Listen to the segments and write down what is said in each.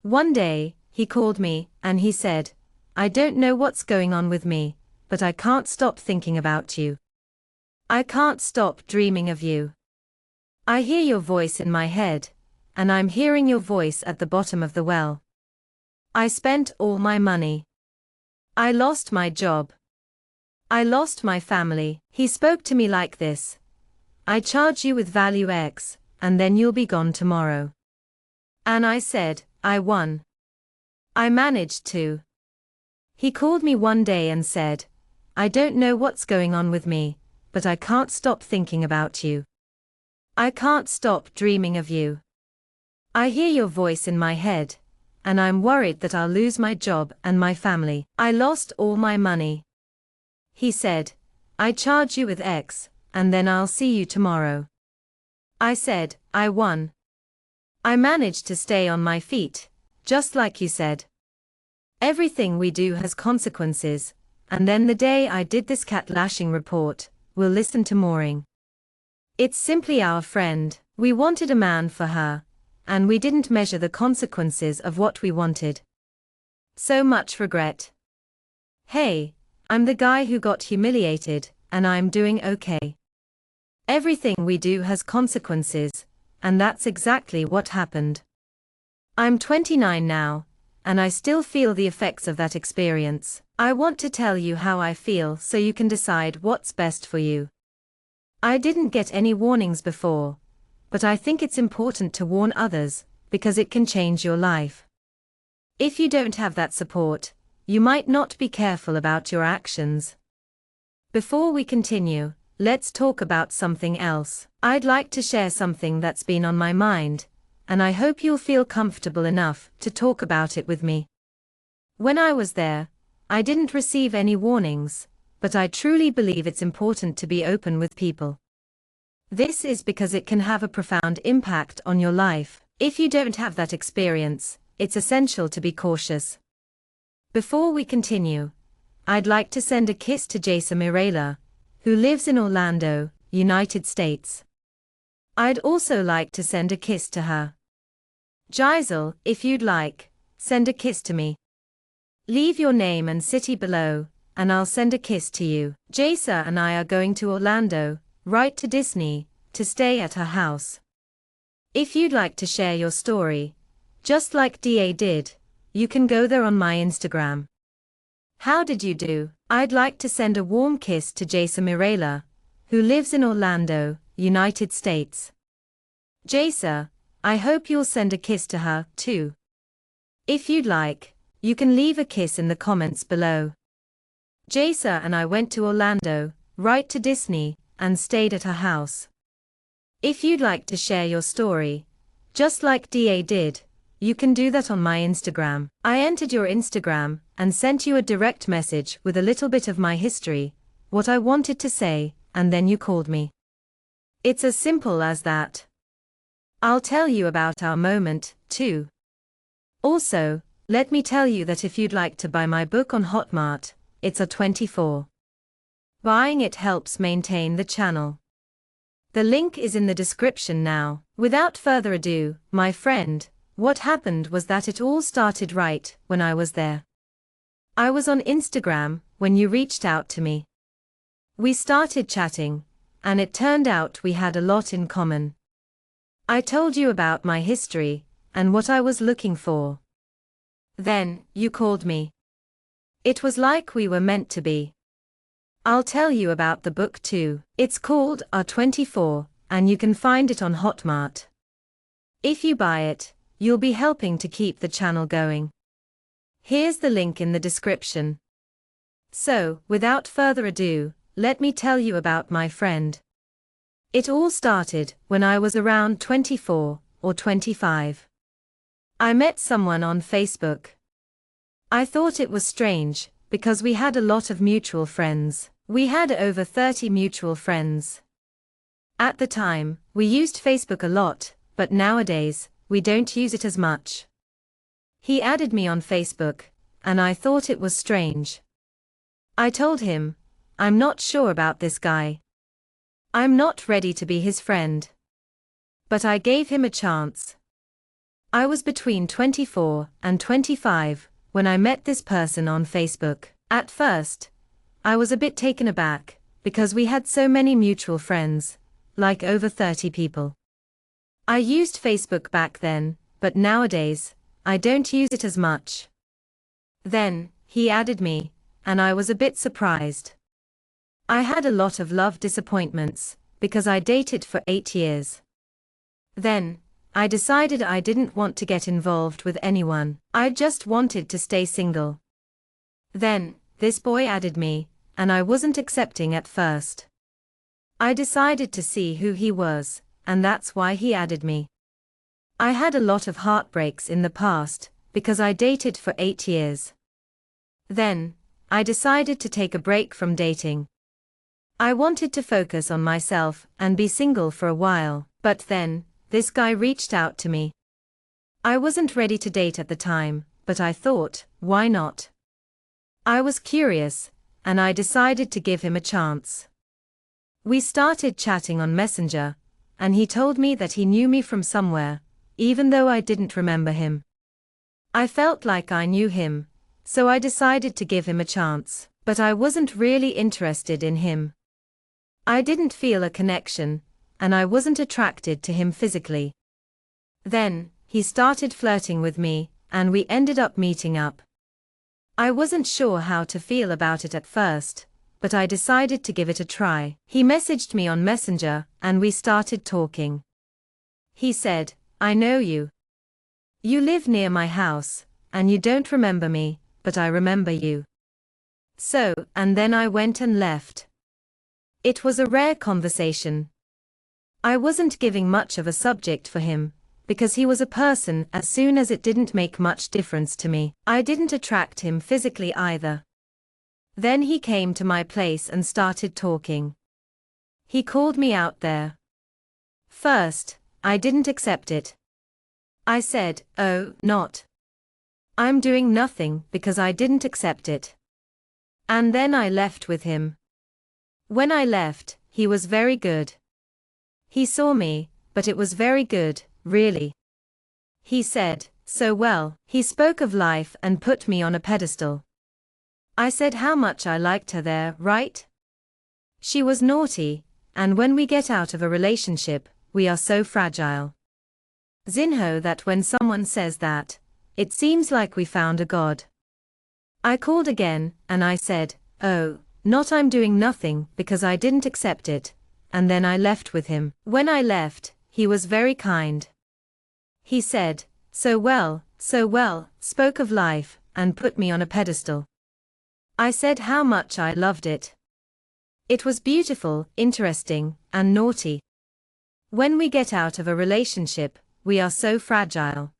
One day, he called me, and he said, "I don't know what's going on with me, but I can't stop thinking about you. I can't stop dreaming of you. I hear your voice in my head, and I'm hearing your voice at the bottom of the well. I spent all my money. I lost my job. I lost my family." He spoke to me like this: "I charge you with value X, and then you'll be gone tomorrow." And I said, "I won. I managed to." He called me one day and said, "I don't know what's going on with me, but I can't stop thinking about you. I can't stop dreaming of you. I hear your voice in my head, and I'm worried that I'll lose my job and my family. I lost all my money." He said, "I charge you with X, and then I'll see you tomorrow." I said, "I won. I managed to stay on my feet, just like you said. Everything we do has consequences, and then the day I did this cat lashing report, we'll listen to Maureen. It's simply our friend. We wanted a man for her, and we didn't measure the consequences of what we wanted. So much regret. Hey, I'm the guy who got humiliated, and I'm doing okay. Everything we do has consequences, and that's exactly what happened. I'm 29 now, and I still feel the effects of that experience. I want to tell you how I feel so you can decide what's best for you. I didn't get any warnings before, but I think it's important to warn others, because it can change your life. If you don't have that support, you might not be careful about your actions. Before we continue, let's talk about something else. I'd like to share something that's been on my mind, and I hope you'll feel comfortable enough to talk about it with me. When I was there, I didn't receive any warnings, but I truly believe it's important to be open with people. This is because it can have a profound impact on your life. If you don't have that experience, it's essential to be cautious. Before we continue, I'd like to send a kiss to Jaisa Mirela, who lives in Orlando, United States. I'd also like to send a kiss to her. Giselle, if you'd like, send a kiss to me. Leave your name and city below, and I'll send a kiss to you. Jaisa and I are going to Orlando, right to Disney, to stay at her house. If you'd like to share your story, just like DA did, you can go there on my Instagram. How did you do? I'd like to send a warm kiss to Jaisa Mirela, who lives in Orlando, United States. Jaisa, I hope you'll send a kiss to her, too. If you'd like, you can leave a kiss in the comments below. Jaisa and I went to Orlando, right to Disney, and stayed at her house. If you'd like to share your story, just like DA did, you can do that on my Instagram. I entered your Instagram and sent you a direct message with a little bit of my history, what I wanted to say, and then you called me. It's as simple as that. I'll tell you about our moment, too. Also, let me tell you that if you'd like to buy my book on Hotmart, it's A24. Buying it helps maintain the channel. The link is in the description now. Without further ado, my friend, what happened was that it all started right when I was there. I was on Instagram when you reached out to me. We started chatting, and it turned out we had a lot in common. I told you about my history and what I was looking for. Then, you called me. It was like we were meant to be. I'll tell you about the book too. It's called A24, and you can find it on Hotmart. If you buy it, you'll be helping to keep the channel going. Here's the link in the description. So, without further ado, let me tell you about my friend. It all started when I was around 24 or 25. I met someone on Facebook. I thought it was strange, because we had a lot of mutual friends. We had over 30 mutual friends. At the time, we used Facebook a lot, but nowadays, we don't use it as much. He added me on Facebook, and I thought it was strange. I told him, I'm not sure about this guy. I'm not ready to be his friend. But I gave him a chance. I was between 24 and 25 when I met this person on Facebook. At first, I was a bit taken aback because we had so many mutual friends, like over 30 people. I used Facebook back then, but nowadays, I don't use it as much. Then, he added me, and I was a bit surprised. I had a lot of love disappointments, because I dated for 8 years. Then, I decided I didn't want to get involved with anyone. I just wanted to stay single. Then, this boy added me, and I wasn't accepting at first. I decided to see who he was, and that's why he added me. I had a lot of heartbreaks in the past, because I dated for 8 years. Then, I decided to take a break from dating. I wanted to focus on myself and be single for a while, but then, this guy reached out to me. I wasn't ready to date at the time, but I thought, why not? I was curious, and I decided to give him a chance. We started chatting on Messenger, and he told me that he knew me from somewhere, even though I didn't remember him. I felt like I knew him, so I decided to give him a chance, but I wasn't really interested in him. I didn't feel a connection, and I wasn't attracted to him physically. Then, he started flirting with me, and we ended up meeting up. I wasn't sure how to feel about it at first, but I decided to give it a try. He messaged me on Messenger, and we started talking. He said, I know you. You live near my house, and you don't remember me, but I remember you. So, and then I went and left. It was a rare conversation. I wasn't giving much of a subject for him, because he was a person as soon as it didn't make much difference to me. I didn't attract him physically either. Then he came to my place and started talking. He called me out there. First, I didn't accept it. I said, oh, not. I'm doing nothing because I didn't accept it. And then I left with him. When I left, he was very good. He saw me, but it was very good, really. He said, so well. He spoke of life and put me on a pedestal. I said how much I liked her there, right? She was naughty, and when we get out of a relationship, we are so fragile. Zinho, that when someone says that, it seems like we found a god. I called again, and I said, oh, not I'm doing nothing because I didn't accept it, and then I left with him. When I left, he was very kind. He said, so well, spoke of life, and put me on a pedestal. I said how much I loved it. It was beautiful, interesting, and naughty. When we get out of a relationship, we are so fragile.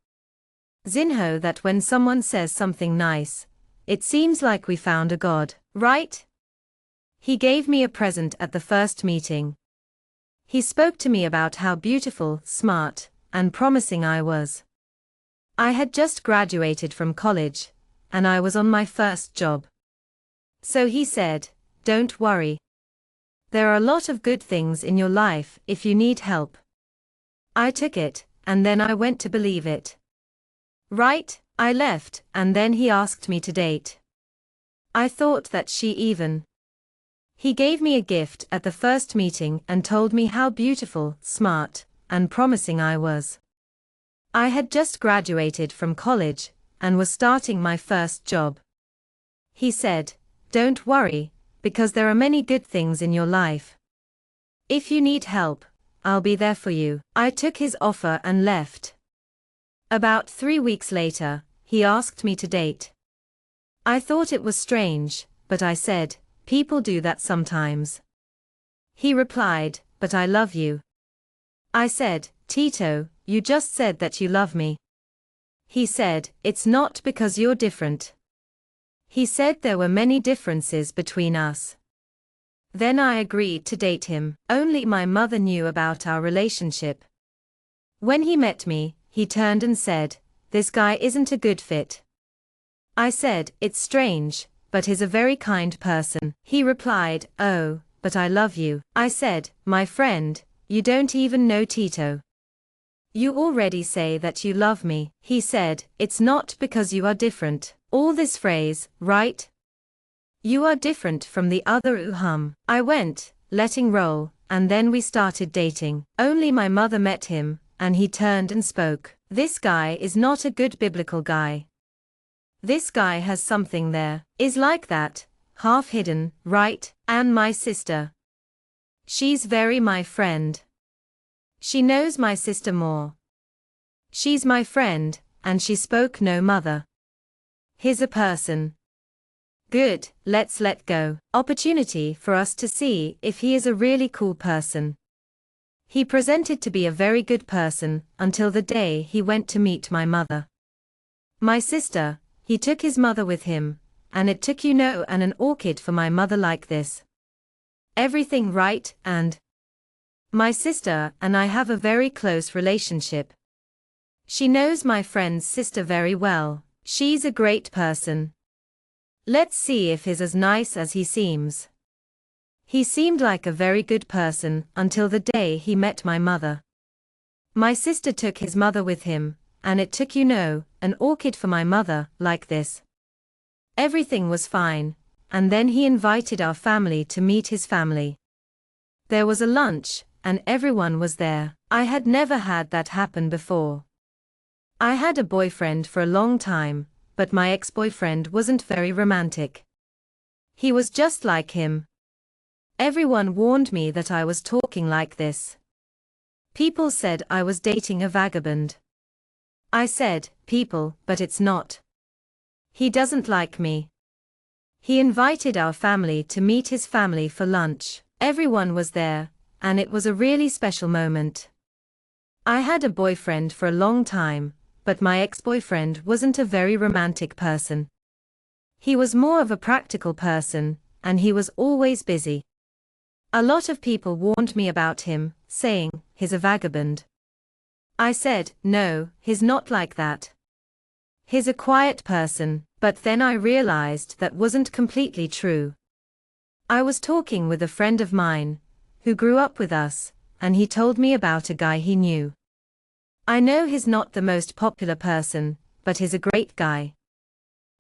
Zinho, that when someone says something nice, it seems like we found a god, right? He gave me a present at the first meeting. He spoke to me about how beautiful, smart, and promising I was. I had just graduated from college, and I was on my first job. So he said, don't worry. There are a lot of good things in your life if you need help. I took it, and then I went to believe it. Right, I left, and then he asked me to date. I thought that she even. He gave me a gift at the first meeting and told me how beautiful, smart, and promising I was. I had just graduated from college, and was starting my first job. He said, don't worry, because there are many good things in your life. If you need help, I'll be there for you. I took his offer and left. About 3 weeks later, he asked me to date. I thought it was strange, but I said, people do that sometimes. He replied, but I love you. I said, Tito, you just said that you love me. He said, it's not because you're different. He said there were many differences between us. Then I agreed to date him. Only my mother knew about our relationship. When he met me, he turned and said, this guy isn't a good fit. I said, it's strange, but he's a very kind person. He replied, oh, but I love you. I said, my friend, you don't even know Tito. You already say that you love me. He said, it's not because you are different. All this phrase, right? You are different from the other I went, letting roll, and then we started dating. Only my mother met him, and he turned and spoke. This guy is not a good biblical guy. This guy has something there. Is like that, half hidden, right? And my sister. She's very my friend. She knows my sister more. She's my friend, and she spoke no mother. He's a person. Good, let's let go. Opportunity for us to see if he is a really cool person. He presented to be a very good person until the day he went to meet my mother. My sister, he took his mother with him, and it took an orchid for my mother like this. Everything right, and my sister and I have a very close relationship. She knows my friend's sister very well. She's a great person. Let's see if he's as nice as he seems. He seemed like a very good person until the day he met my mother. My sister took his mother with him, and it took an orchid for my mother like this. Everything was fine, and then he invited our family to meet his family. There was a lunch, and everyone was there. I had never had that happen before. I had a boyfriend for a long time, but my ex-boyfriend wasn't very romantic. He was just like him. Everyone warned me that I was talking like this. People said I was dating a vagabond. I said, people, but it's not. He doesn't like me. He invited our family to meet his family for lunch. Everyone was there, and it was a really special moment. I had a boyfriend for a long time, but my ex-boyfriend wasn't a very romantic person. He was more of a practical person, and he was always busy. A lot of people warned me about him, saying, he's a vagabond. I said, no, he's not like that. He's a quiet person, but then I realized that wasn't completely true. I was talking with a friend of mine, who grew up with us, and he told me about a guy he knew. I know he's not the most popular person, but he's a great guy.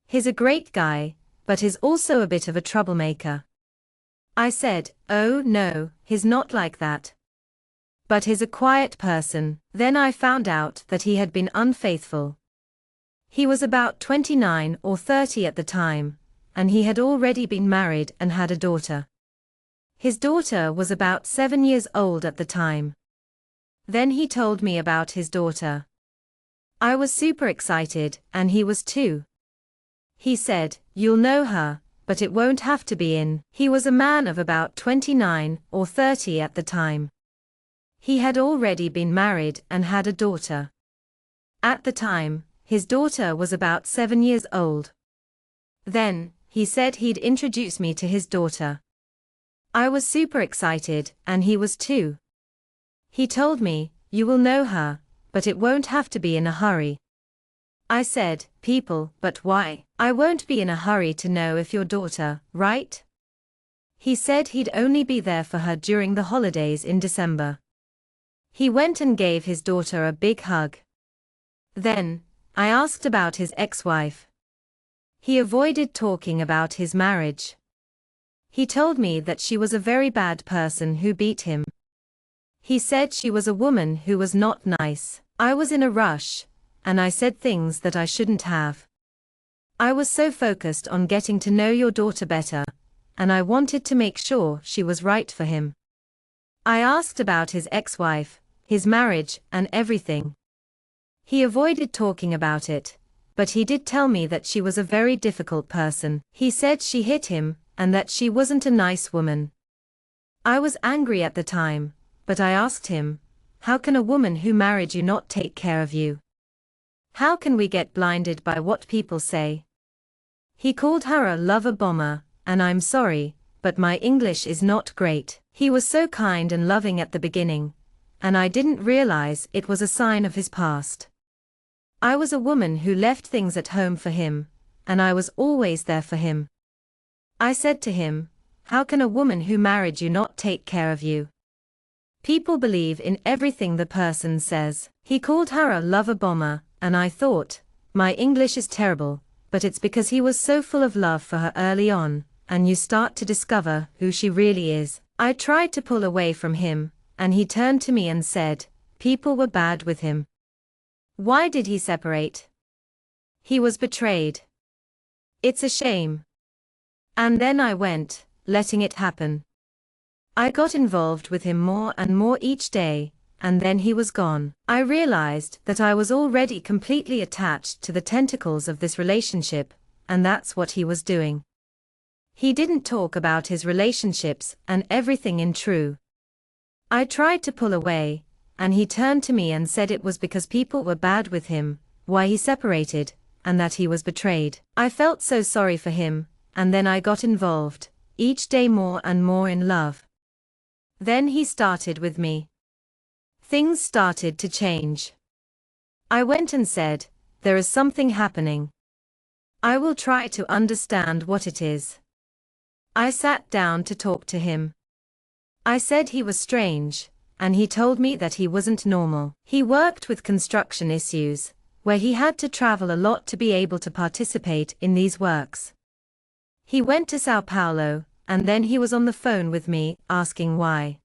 He's a great guy, but he's also a bit of a troublemaker. I said, oh no, he's not like that. But he's a quiet person. Then I found out that he had been unfaithful. He was about 29 or 30 at the time, and he had already been married and had a daughter. His daughter was about 7 years old at the time. Then he told me about his daughter. I was super excited, and he was too. He said, you'll know her, but it won't have to be in. He was a man of about 29 or 30 at the time. He had already been married and had a daughter. At the time, his daughter was about 7 years old. Then, he said he'd introduce me to his daughter. I was super excited, and he was too. He told me, you will know her, but it won't have to be in a hurry. I said, people, but why? I won't be in a hurry to know if your daughter, right? He said he'd only be there for her during the holidays in December. He went and gave his daughter a big hug. Then, I asked about his ex-wife. He avoided talking about his marriage. He told me that she was a very bad person who beat him. He said she was a woman who was not nice. I was in a rush, and I said things that I shouldn't have. I was so focused on getting to know your daughter better, and I wanted to make sure she was right for him. I asked about his ex-wife, his marriage, and everything. He avoided talking about it, but he did tell me that she was a very difficult person. He said she hit him, and that she wasn't a nice woman. I was angry at the time, but I asked him, how can a woman who married you not take care of you? How can we get blinded by what people say? He called her a lover bomber, and I'm sorry, but my English is not great. He was so kind and loving at the beginning, and I didn't realize it was a sign of his past. I was a woman who left things at home for him, and I was always there for him. I said to him, how can a woman who married you not take care of you? People believe in everything the person says. He called her a lover bomber, and I thought, my English is terrible, but it's because he was so full of love for her early on, and you start to discover who she really is. I tried to pull away from him, and he turned to me and said, people were bad with him. Why did he separate? He was betrayed. It's a shame. And then I went, letting it happen. I got involved with him more and more each day, and then he was gone. I realized that I was already completely attached to the tentacles of this relationship, and that's what he was doing. He didn't talk about his relationships and everything in true. I tried to pull away, and he turned to me and said it was because people were bad with him, why he separated, and that he was betrayed. I felt so sorry for him, and then I got involved, each day more and more in love. Then he started with me. Things started to change. I went and said, there is something happening. I will try to understand what it is. I sat down to talk to him. I said he was strange, and he told me that he wasn't normal. He worked with construction issues, where he had to travel a lot to be able to participate in these works. He went to Sao Paulo, and then he was on the phone with me, asking why.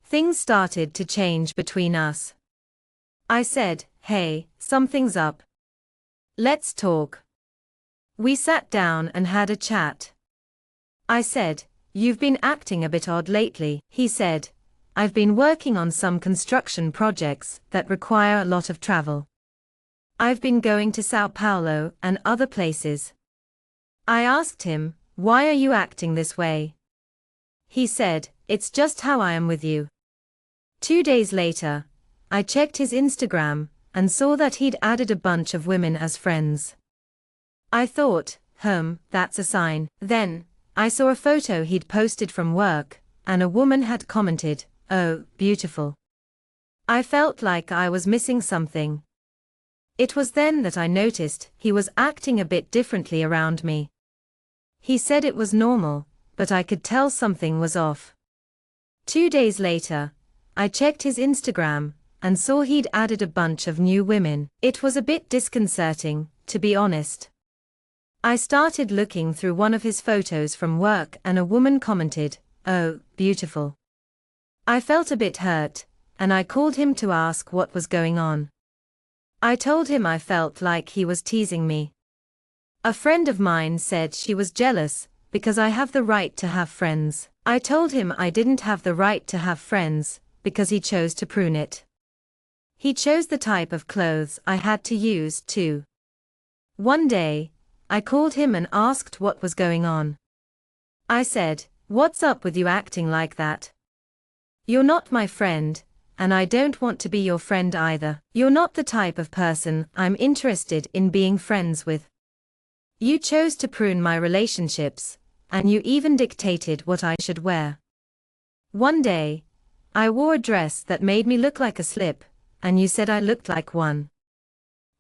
Things started to change between us. I said, hey, something's up. Let's talk. We sat down and had a chat. I said, you've been acting a bit odd lately. He said, I've been working on some construction projects that require a lot of travel. I've been going to Sao Paulo and other places. I asked him, why are you acting this way? He said, it's just how I am with you. 2 days later, I checked his Instagram and saw that he'd added a bunch of women as friends. I thought, that's a sign. Then, I saw a photo he'd posted from work, and a woman had commented, oh, beautiful. I felt like I was missing something. It was then that I noticed he was acting a bit differently around me. He said it was normal, but I could tell something was off. 2 days later, I checked his Instagram and saw he'd added a bunch of new women. It was a bit disconcerting, to be honest. I started looking through one of his photos from work and a woman commented, oh, beautiful. I felt a bit hurt, and I called him to ask what was going on. I told him I felt like he was teasing me. A friend of mine said she was jealous because I have the right to have friends. I told him I didn't have the right to have friends because he chose to prune it. He chose the type of clothes I had to use too. One day, I called him and asked what was going on. I said, what's up with you acting like that? You're not my friend, and I don't want to be your friend either. You're not the type of person I'm interested in being friends with. You chose to prune my relationships, and you even dictated what I should wear. One day, I wore a dress that made me look like a slip, and you said I looked like one.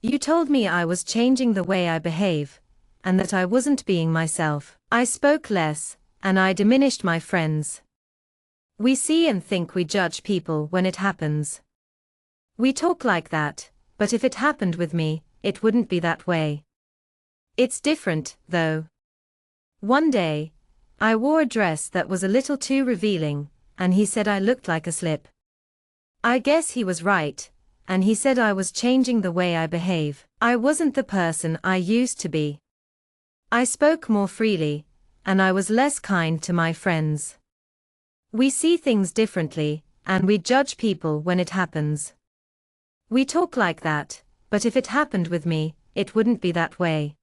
You told me I was changing the way I behave, and that I wasn't being myself. I spoke less, and I diminished my friends. We see and think we judge people when it happens. We talk like that, but if it happened with me, it wouldn't be that way. It's different, though. One day, I wore a dress that was a little too revealing, and he said I looked like a slip. I guess he was right, and he said I was changing the way I behave. I wasn't the person I used to be. I spoke more freely, and I was less kind to my friends. We see things differently, and we judge people when it happens. We talk like that, but if it happened with me, it wouldn't be that way.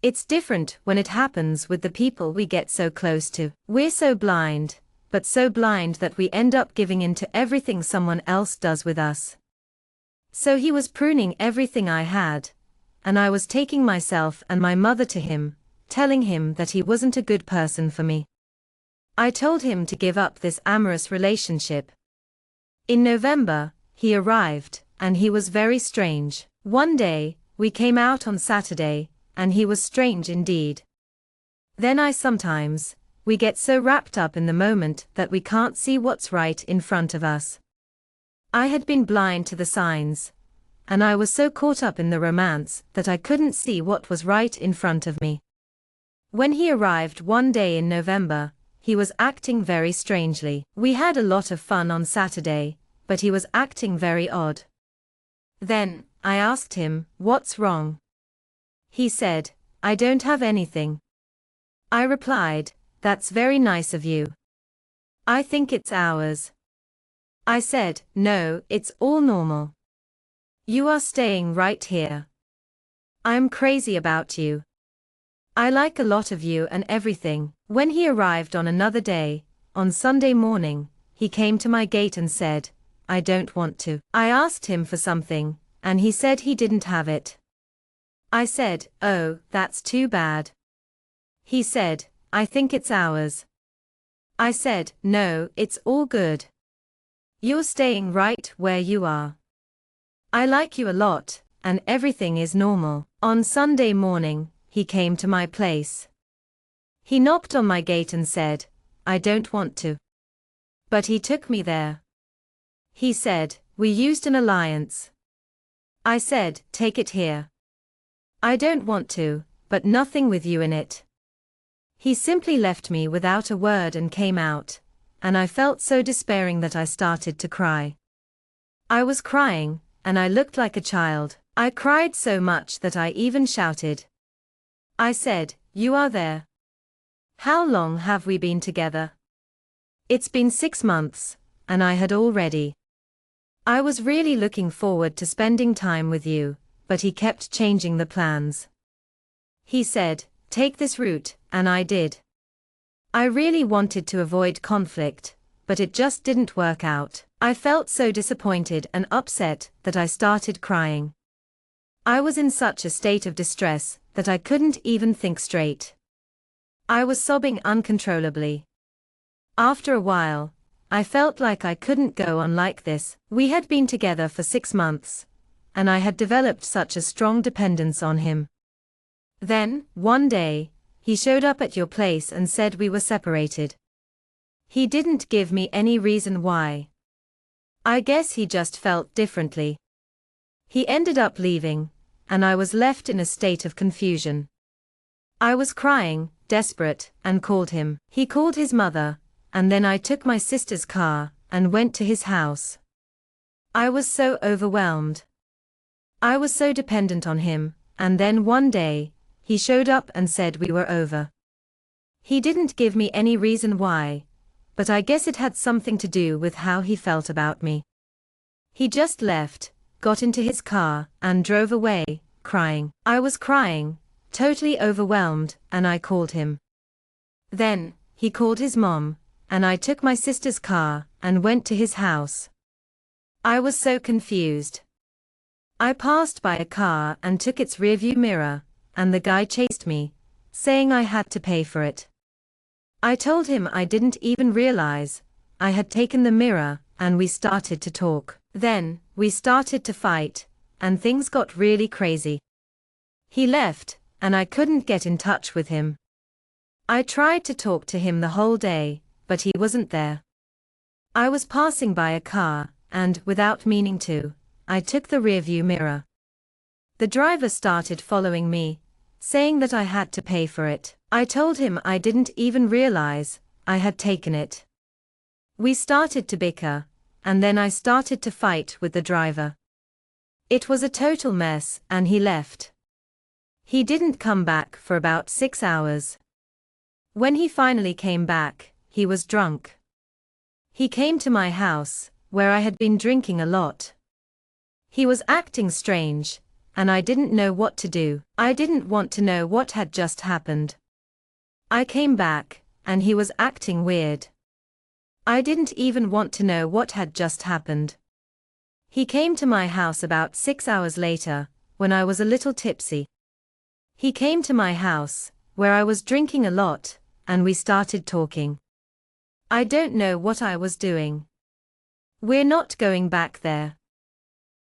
It's different when it happens with the people we get so close to. We're so blind, but so blind that we end up giving in to everything someone else does with us. So he was pruning everything I had, and I was taking myself and my mother to him, telling him that he wasn't a good person for me. I told him to give up this amorous relationship. In November, he arrived, and he was very strange. One day, we came out on Saturday, and he was strange indeed. Then I sometimes we get so wrapped up in the moment that we can't see what's right in front of us. I had been blind to the signs, and I was so caught up in the romance that I couldn't see what was right in front of me. When he arrived one day in November, he was acting very strangely. We had a lot of fun on Saturday, but he was acting very odd. Then, I asked him, "What's wrong?" He said, "I don't have anything." I replied, "That's very nice of you. I think it's ours." I said, "No, it's all normal. You are staying right here. I'm crazy about you. I like a lot of you and everything." When he arrived on another day, on Sunday morning, he came to my gate and said, "I don't want to." I asked him for something, and he said he didn't have it. I said, "Oh, that's too bad." He said, "I think it's ours." I said, "No, it's all good. You're staying right where you are. I like you a lot, and everything is normal." On Sunday morning, he came to my place. He knocked on my gate and said, "I don't want to." But he took me there. He said, "We used an alliance." I said, "Take it here. I don't want to, but nothing with you in it." He simply left me without a word and came out, and I felt so despairing that I started to cry. I was crying, and I looked like a child. I cried so much that I even shouted. I said, "You are there. How long have we been together?" It's been 6 months, and I had already. I was really looking forward to spending time with you, but he kept changing the plans. He said, "Take this route," and I did. I really wanted to avoid conflict, but it just didn't work out. I felt so disappointed and upset that I started crying. I was in such a state of distress that I couldn't even think straight. I was sobbing uncontrollably. After a while, I felt like I couldn't go on like this. We had been together for 6 months, and I had developed such a strong dependence on him. Then, one day, he showed up at your place and said we were separated. He didn't give me any reason why. I guess he just felt differently. He ended up leaving, and I was left in a state of confusion. I was crying, desperate, and called him. He called his mother, and then I took my sister's car and went to his house. I was so overwhelmed. I was so dependent on him, and then one day, he showed up and said we were over. He didn't give me any reason why, but I guess it had something to do with how he felt about me. He just left, got into his car, and drove away, crying. I was crying, totally overwhelmed, and I called him. Then, he called his mom, and I took my sister's car and went to his house. I was so confused. I passed by a car and took its rearview mirror, and the guy chased me, saying I had to pay for it. I told him I didn't even realize I had taken the mirror, and we started to talk. Then, we started to fight, and things got really crazy. He left, and I couldn't get in touch with him. I tried to talk to him the whole day, but he wasn't there. I was passing by a car, and, without meaning to, I took the rearview mirror. The driver started following me, saying that I had to pay for it. I told him I didn't even realize I had taken it. We started to bicker, and then I started to fight with the driver. It was a total mess, and he left. He didn't come back for about 6 hours. When he finally came back, he was drunk. He came to my house, where I had been drinking a lot. He was acting strange, and I didn't know what to do. I didn't want to know what had just happened. I came back, and he was acting weird. I didn't even want to know what had just happened. He came to my house about 6 hours later, when I was a little tipsy. He came to my house, where I was drinking a lot, and we started talking. I don't know what I was doing. We're not going back there.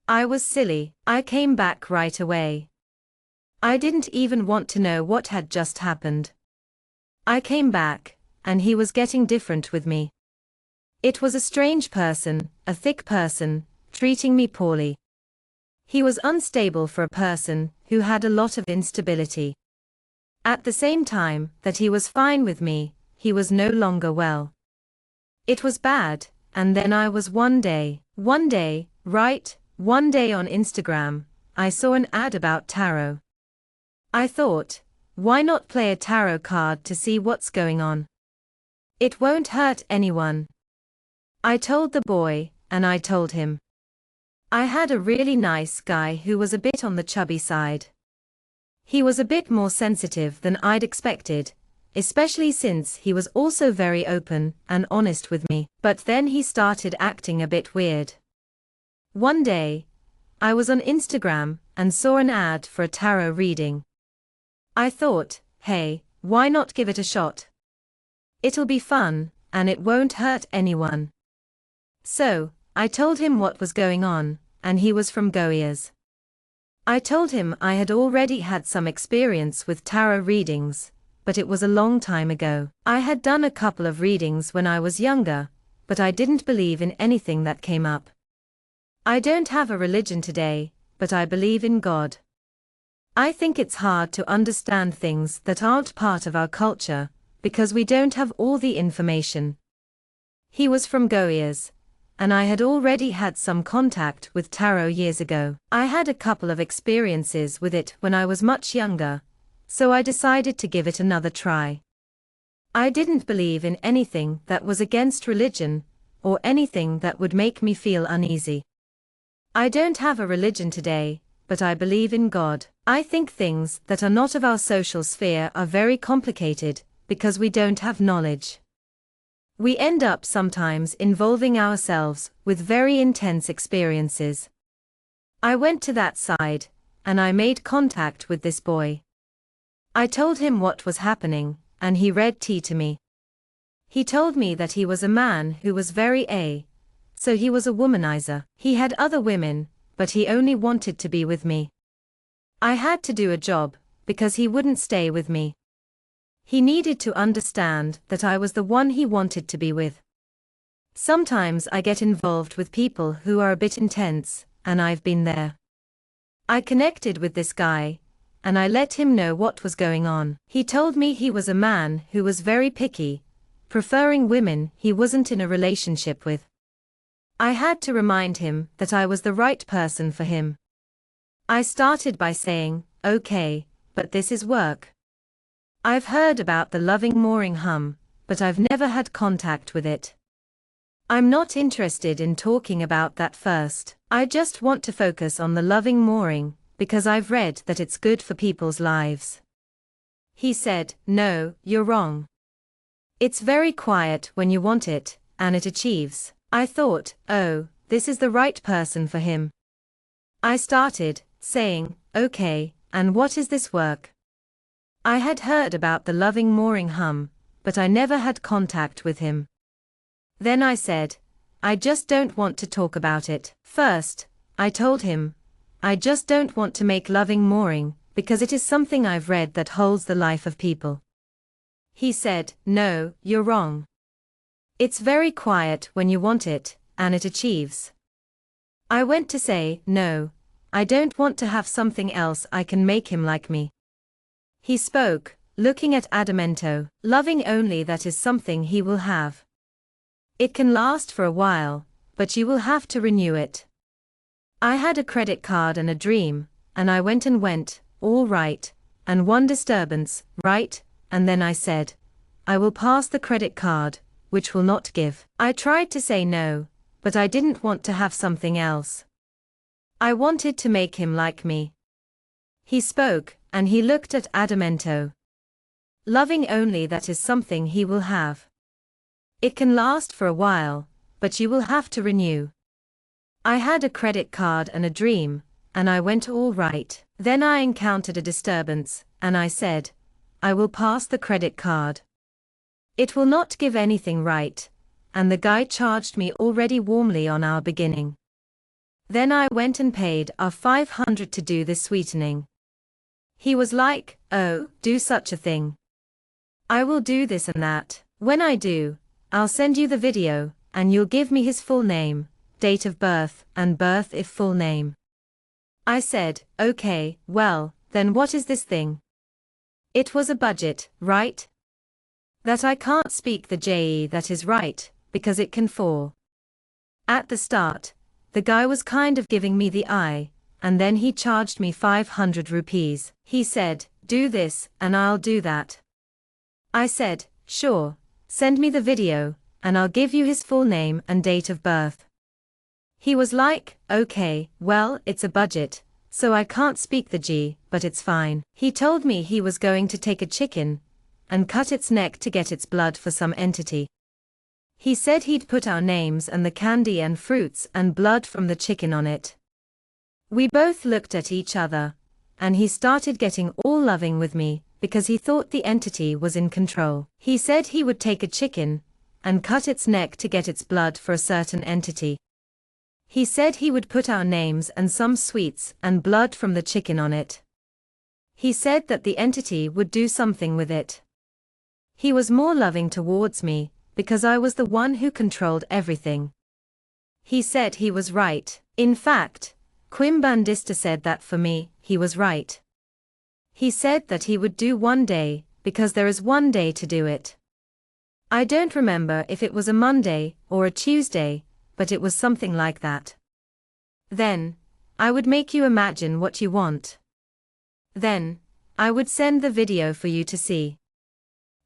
I was silly. I came back right away. I didn't even want to know what had just happened. I came back, and he was getting different with me. It was a strange person, a thick person, treating me poorly. He was unstable for a person who had a lot of instability. At the same time that he was fine with me, he was no longer well. It was bad, and then I was one day on Instagram, I saw an ad about tarot. I thought, why not play a tarot card to see what's going on? It won't hurt anyone. I told the boy, and I told him. I had a really nice guy who was a bit on the chubby side. He was a bit more sensitive than I'd expected, especially since he was also very open and honest with me, but then he started acting a bit weird. One day, I was on Instagram and saw an ad for a tarot reading. I thought, hey, why not give it a shot? It'll be fun, and it won't hurt anyone. So, I told him what was going on, and he was from Goiás. I told him I had already had some experience with tarot readings, but it was a long time ago. I had done a couple of readings when I was younger, but I didn't believe in anything that came up. I don't have a religion today, but I believe in God. I think it's hard to understand things that aren't part of our culture, because we don't have all the information. He was from Goiás, and I had already had some contact with tarot years ago. I had a couple of experiences with it when I was much younger, so I decided to give it another try. I didn't believe in anything that was against religion, or anything that would make me feel uneasy. I don't have a religion today, but I believe in God. I think things that are not of our social sphere are very complicated, because we don't have knowledge. We end up sometimes involving ourselves with very intense experiences. I went to that side, and I made contact with this boy. I told him what was happening, and he read tea to me. He told me that he was a man who was so he was a womanizer. He had other women, but he only wanted to be with me. I had to do a job, because he wouldn't stay with me. He needed to understand that I was the one he wanted to be with. Sometimes I get involved with people who are a bit intense, and I've been there. I connected with this guy, and I let him know what was going on. He told me he was a man who was very picky, preferring women he wasn't in a relationship with. I had to remind him that I was the right person for him. I started by saying, okay, but this is work. I've heard about the loving mooring hum, but I've never had contact with it. I'm not interested in talking about that first. I just want to focus on the loving mooring, because I've read that it's good for people's lives. He said, no, you're wrong. It's very quiet when you want it, and it achieves. I thought, oh, this is the right person for him. I started saying, okay, and what is this work? I had heard about the loving mooring hum, but I never had contact with him. Then I said, I just don't want to talk about it. First, I told him, I just don't want to make loving mooring, because it is something I've read that holds the life of people. He said, no, you're wrong. It's very quiet when you want it, and it achieves. I went to say, no, I don't want to have something else I can make him like me. He spoke, looking at Adamento, loving only that is something he will have. It can last for a while, but you will have to renew it. I had a credit card and a dream, and I went, all right, and one disturbance, right, and then I said, I will pass the credit card, which will not give. I tried to say no, but I didn't want to have something else. I wanted to make him like me. He spoke, and he looked at Adamento. Loving only that is something he will have. It can last for a while, but you will have to renew. I had a credit card and a dream, and I went all right. Then I encountered a disturbance, and I said, I will pass the credit card. It will not give anything right, and the guy charged me already warmly on our beginning. Then I went and paid our 500 to do this sweetening. He was like, oh, do such a thing. I will do this and that. When I do, I'll send you the video, and you'll give me his full name, date of birth, and birth if full name. I said, okay, well, then what is this thing? It was a budget, right? That I can't speak the JE, that is right, because it can fall. At the start, the guy was kind of giving me the eye, and then he charged me 500 rupees. He said, do this, and I'll do that. I said, sure, send me the video, and I'll give you his full name and date of birth. He was like, okay, well, it's a budget, so I can't speak the G, but it's fine. He told me he was going to take a chicken and cut its neck to get its blood for some entity. He said he'd put our names and the candy and fruits and blood from the chicken on it. We both looked at each other, and he started getting all loving with me, because he thought the entity was in control. He said he would take a chicken and cut its neck to get its blood for a certain entity. He said he would put our names and some sweets and blood from the chicken on it. He said that the entity would do something with it. He was more loving towards me, because I was the one who controlled everything. He said he was right. In fact, Quim Bandista said that for me, he was right. He said that he would do one day, because there is one day to do it. I don't remember if it was a Monday or a Tuesday, but it was something like that. Then, I would make you imagine what you want. Then, I would send the video for you to see.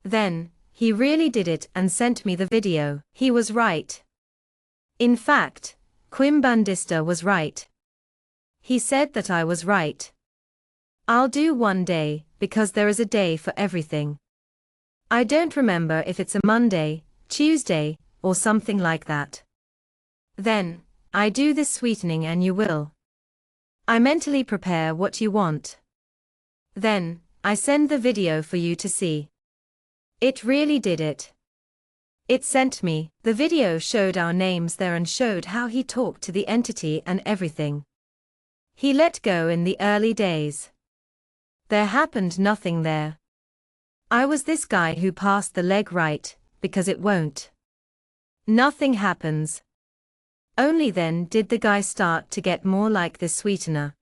Then, he really did it and sent me the video. He was right. In fact, Quim Bandista was right. He said that I was right. I'll do one day, because there is a day for everything. I don't remember if it's a Monday, Tuesday, or something like that. Then, I do this sweetening and you will. I mentally prepare what you want. Then, I send the video for you to see. It really did it. It sent me. The video showed our names there and showed how he talked to the entity and everything. He let go in the early days. There happened nothing there. I was this guy who passed the leg right, because it won't. Nothing happens. Only then did the guy start to get more like this sweetener.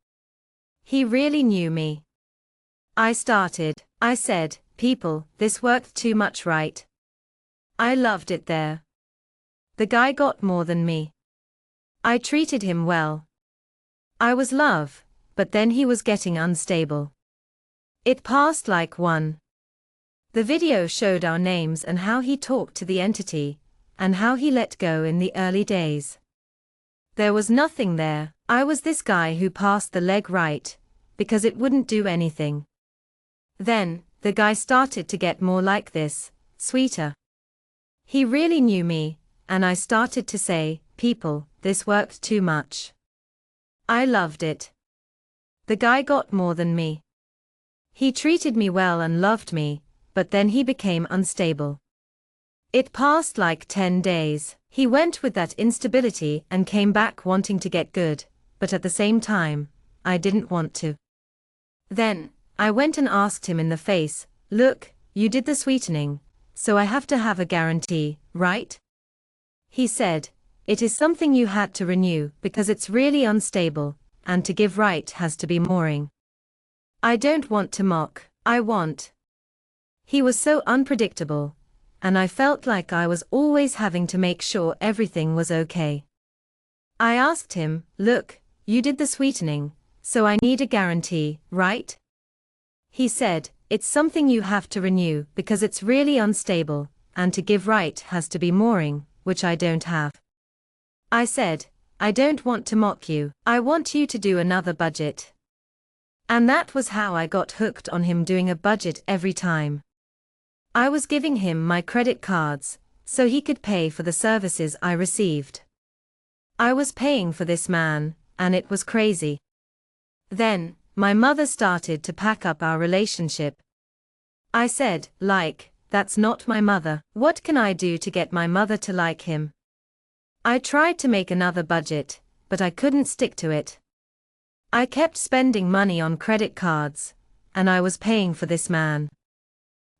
He really knew me. I said, people, this worked too much, right? I loved it there. The guy got more than me. I treated him well. I was love, but then he was getting unstable. It passed like one. The video showed our names and how he talked to the entity, and how he let go in the early days. There was nothing there. I was this guy who passed the leg right, because it wouldn't do anything. Then, the guy started to get more like this, sweeter. He really knew me, and I started to say, people, this worked too much. I loved it. The guy got more than me. He treated me well and loved me, but then he became unstable. It passed like 10 days. He went with that instability and came back wanting to get good, but at the same time, I didn't want to. Then, I went and asked him in the face, look, you did the sweetening, so I have to have a guarantee, right? He said, it is something you had to renew because it's really unstable, and to give right has to be mooring. I don't want to mock, I want. He was so unpredictable, and I felt like I was always having to make sure everything was okay. I asked him, look, you did the sweetening, so I need a guarantee, right? He said, it's something you have to renew because it's really unstable, and to give right has to be mooring, which I don't have. I said, I don't want to mock you, I want you to do another budget. And that was how I got hooked on him doing a budget every time. I was giving him my credit cards, so he could pay for the services I received. I was paying for this man, and it was crazy. Then, my mother started to pack up our relationship. I said, that's not my mother. What can I do to get my mother to like him? I tried to make another budget, but I couldn't stick to it. I kept spending money on credit cards, and I was paying for this man.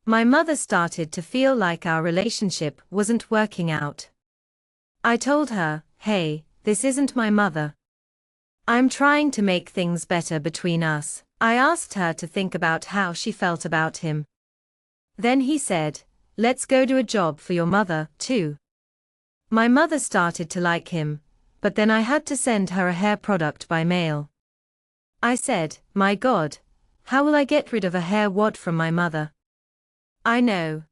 My mother started to feel like our relationship wasn't working out. I told her, hey, this isn't my mother. I'm trying to make things better between us. I asked her to think about how she felt about him. Then he said, let's go do a job for your mother, too. My mother started to like him, but then I had to send her a hair product by mail. I said, my God, how will I get rid of a hair wad from my mother? I know.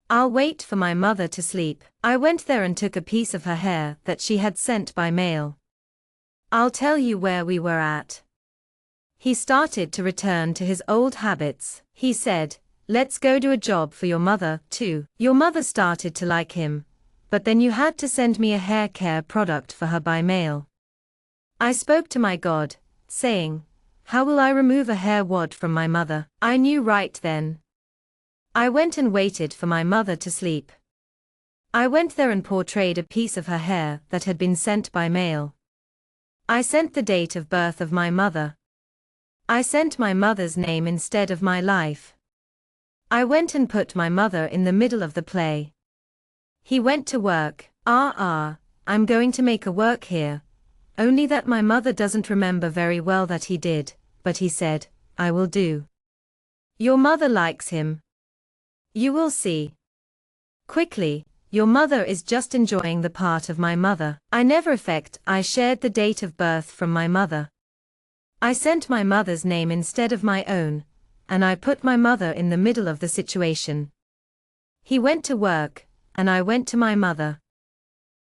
I'll wait for my mother to sleep. I went there and took a piece of her hair that she had sent by mail. I'll tell you where we were at. He started to return to his old habits. He said, let's go do a job for your mother, too. Your mother started to like him, but then you had to send me a hair care product for her by mail. I spoke to my God, saying, how will I remove a hair wad from my mother? I knew right then. I went and waited for my mother to sleep. I went there and portrayed a piece of her hair that had been sent by mail. I sent the date of birth of my mother. I sent my mother's name instead of my life. I went and put my mother in the middle of the play. He went to work. I'm going to make a work here. Only that my mother doesn't remember very well that he did, but he said, I will do. Your mother likes him. You will see. Quickly, your mother is just enjoying the part of my mother. I shared the date of birth from my mother. I sent my mother's name instead of my own, and I put my mother in the middle of the situation. He went to work, and I went to my mother.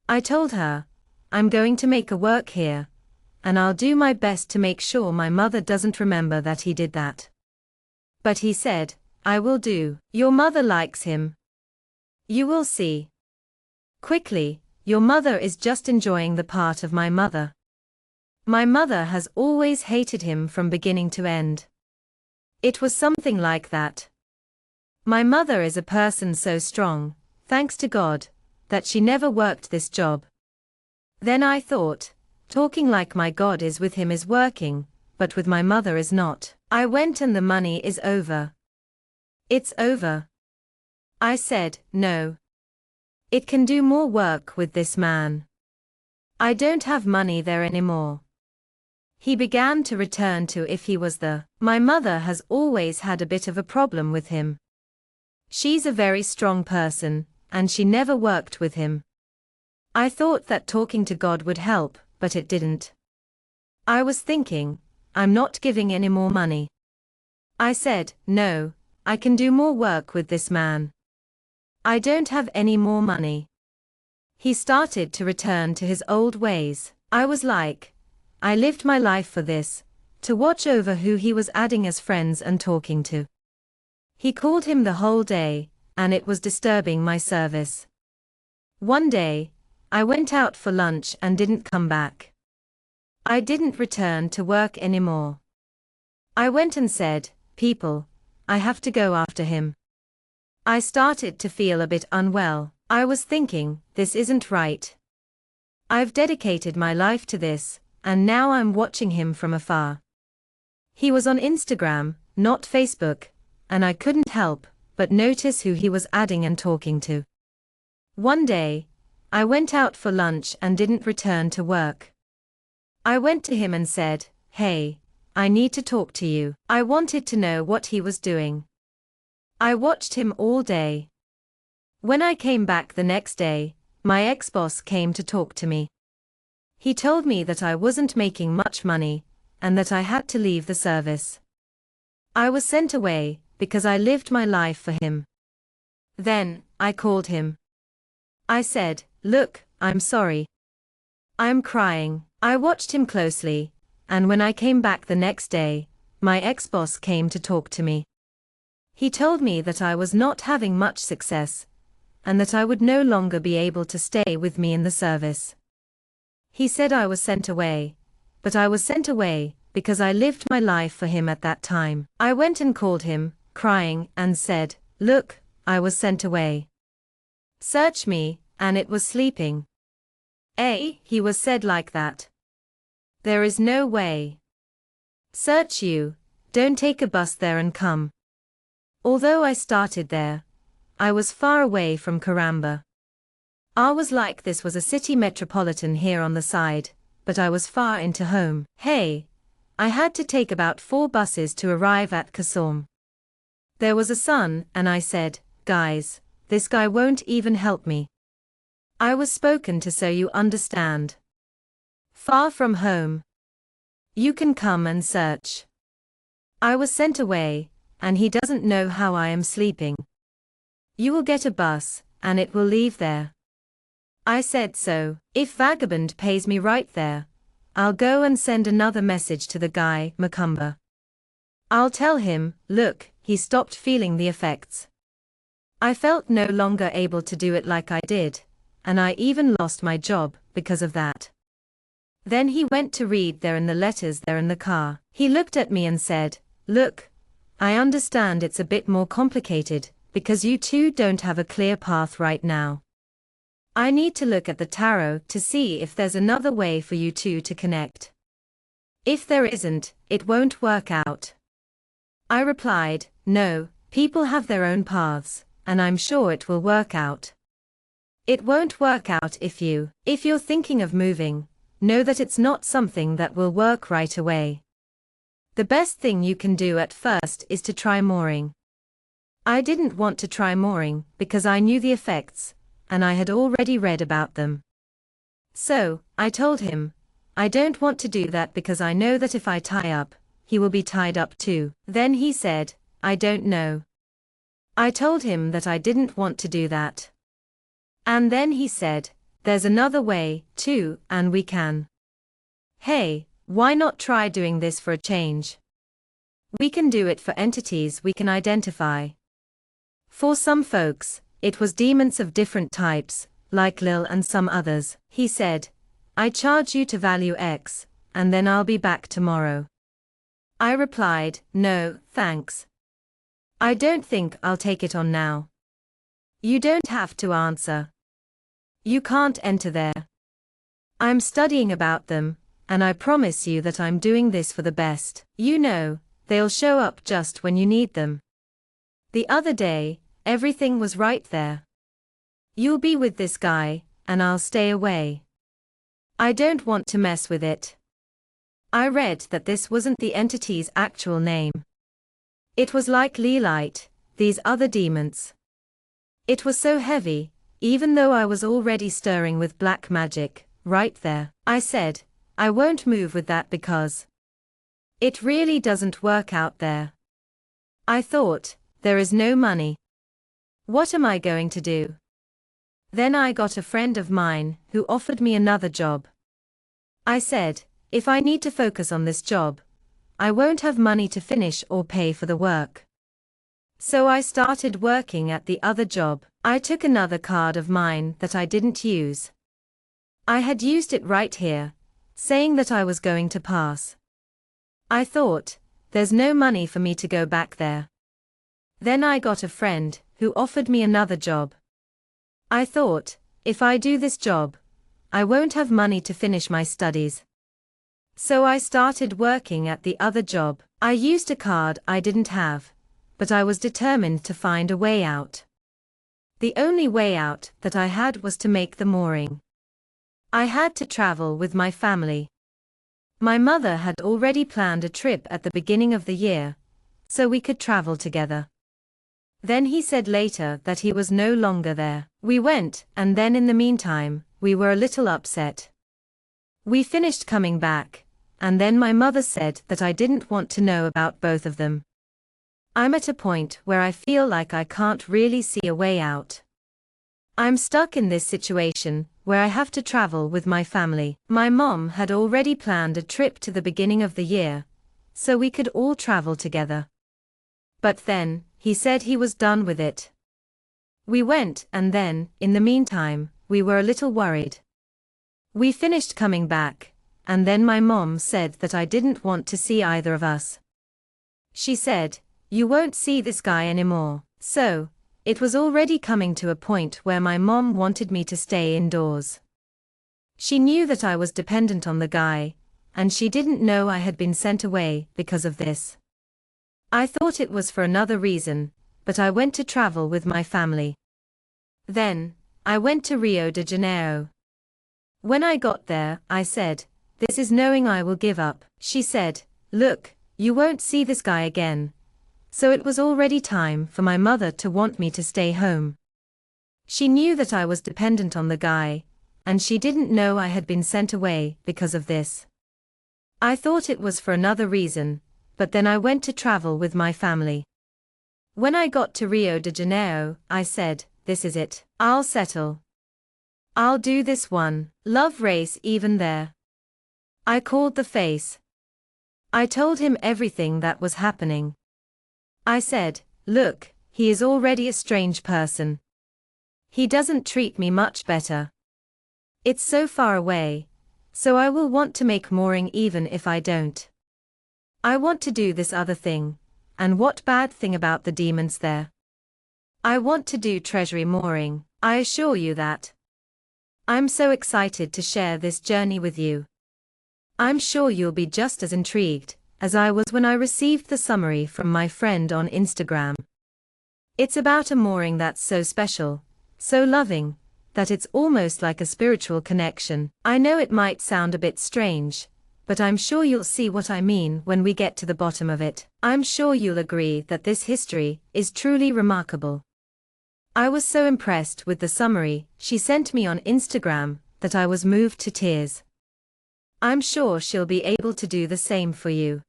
I told her, I'm going to make a work here, and I'll do my best to make sure my mother doesn't remember that he did that. But he said, I will do. Your mother likes him. You will see. Quickly, your mother is just enjoying the part of my mother. My mother has always hated him from beginning to end. It was something like that. My mother is a person so strong, thanks to God, that she never worked this job. Then I thought, talking like my God is with him is working, but with my mother is not. I went and the money is over. It's over. I said, no. It can do more work with this man. I don't have money there anymore. He began to return to if he was the. My mother has always had a bit of a problem with him. She's a very strong person, and she never worked with him. I thought that talking to God would help, but it didn't. I was thinking, I'm not giving any more money. I said, no, I can do more work with this man. I don't have any more money. He started to return to his old ways. I was like, I lived my life for this, to watch over who he was adding as friends and talking to. He called him the whole day, and it was disturbing my service. One day, I went out for lunch and didn't come back. I didn't return to work anymore. I went and said, people, I have to go after him. I started to feel a bit unwell. I was thinking, this isn't right. I've dedicated my life to this, and now I'm watching him from afar. He was on Instagram, not Facebook, and I couldn't help but notice who he was adding and talking to. One day, I went out for lunch and didn't return to work. I went to him and said, hey, I need to talk to you. I wanted to know what he was doing. I watched him all day. When I came back the next day, my ex-boss came to talk to me. He told me that I wasn't making much money, and that I had to leave the service. I was sent away, because I lived my life for him. Then, I called him. I said, look, I'm sorry. I'm crying. I watched him closely, and when I came back the next day, my ex-boss came to talk to me. He told me that I was not having much success, and that I would no longer be able to stay with me in the service. He said I was sent away, but I was sent away because I lived my life for him at that time. I went and called him, crying, and said, look, I was sent away. Search me, and it was sleeping. He was said like that. There is no way. Search you, don't take a bus there and come. Although I started there, I was far away from Karamba. I was like this was a city metropolitan here on the side, but I was far into home. Hey, I had to take about 4 buses to arrive at Kasam. There was a sun, and I said, guys, this guy won't even help me. I was spoken to, so you understand. Far from home. You can come and search. I was sent away, and he doesn't know how I am sleeping. You will get a bus, and it will leave there. I said so. If Vagabond pays me right there, I'll go and send another message to the guy, Macumba. I'll tell him, look, he stopped feeling the effects. I felt no longer able to do it like I did, and I even lost my job because of that. Then he went to read there in the letters there in the car. He looked at me and said, look, I understand it's a bit more complicated, because you two don't have a clear path right now. I need to look at the tarot to see if there's another way for you two to connect. If there isn't, it won't work out. I replied, no, people have their own paths, and I'm sure it will work out. It won't work out if you're thinking of moving, know that it's not something that will work right away. The best thing you can do at first is to try mooring. I didn't want to try mooring because I knew the effects, and I had already read about them. So, I told him, I don't want to do that because I know that if I tie up, he will be tied up too. Then he said, I don't know. I told him that I didn't want to do that. And then he said, there's another way, too, and we can. Hey, why not try doing this for a change? We can do it for entities we can identify. For some folks, it was demons of different types, like Lil and some others. He said, I charge you to value X, and then I'll be back tomorrow. I replied, no, thanks. I don't think I'll take it on now. You don't have to answer. You can't enter there. I'm studying about them, and I promise you that I'm doing this for the best. You know, they'll show up just when you need them. The other day, everything was right there. You'll be with this guy, and I'll stay away. I don't want to mess with it. I read that this wasn't the entity's actual name. It was like Lelite, these other demons. It was so heavy, even though I was already stirring with black magic, right there. I said, I won't move with that because it really doesn't work out there. I thought, there is no money. What am I going to do? Then I got a friend of mine who offered me another job. I said, if I need to focus on this job, I won't have money to finish or pay for the work. So I started working at the other job. I took another card of mine that I didn't use. I had used it right here, saying that I was going to pass. I thought, there's no money for me to go back there. Then I got a friend who offered me another job. I thought, if I do this job, I won't have money to finish my studies. So I started working at the other job. I used a card I didn't have, but I was determined to find a way out. The only way out that I had was to make the mooring. I had to travel with my family. My mother had already planned a trip at the beginning of the year, so we could travel together. Then he said later that he was no longer there. We went, and then in the meantime, we were a little upset. We finished coming back, and then my mother said that I didn't want to know about both of them. I'm at a point where I feel like I can't really see a way out. I'm stuck in this situation, where I have to travel with my family. My mom had already planned a trip to the beginning of the year, so we could all travel together. But then, he said he was done with it. We went, and then, in the meantime, we were a little worried. We finished coming back, and then my mom said that I didn't want to see either of us. She said, you won't see this guy anymore. So, it was already coming to a point where my mom wanted me to stay indoors. She knew that I was dependent on the guy, and she didn't know I had been sent away because of this. I thought it was for another reason, but I went to travel with my family. Then, I went to Rio de Janeiro. When I got there, I said, "This is knowing I will give up." She said, "Look, you won't see this guy again." So it was already time for my mother to want me to stay home. She knew that I was dependent on the guy, and she didn't know I had been sent away because of this. I thought it was for another reason, but then I went to travel with my family. When I got to Rio de Janeiro, I said, "This is it. I'll settle. I'll do this one." Love race even there. I called the face. I told him everything that was happening. I said, "Look, he is already a strange person. He doesn't treat me much better. It's so far away, so I will want to make mooring even if I don't. I want to do this other thing, and what bad thing about the demons there? I want to do treasury mooring, I assure you that. I'm so excited to share this journey with you. I'm sure you'll be just as intrigued as I was when I received the summary from my friend on Instagram. It's about a mooring that's so special, so loving, that it's almost like a spiritual connection. I know it might sound a bit strange, but I'm sure you'll see what I mean when we get to the bottom of it. I'm sure you'll agree that this history is truly remarkable. I was so impressed with the summary she sent me on Instagram that I was moved to tears. I'm sure she'll be able to do the same for you.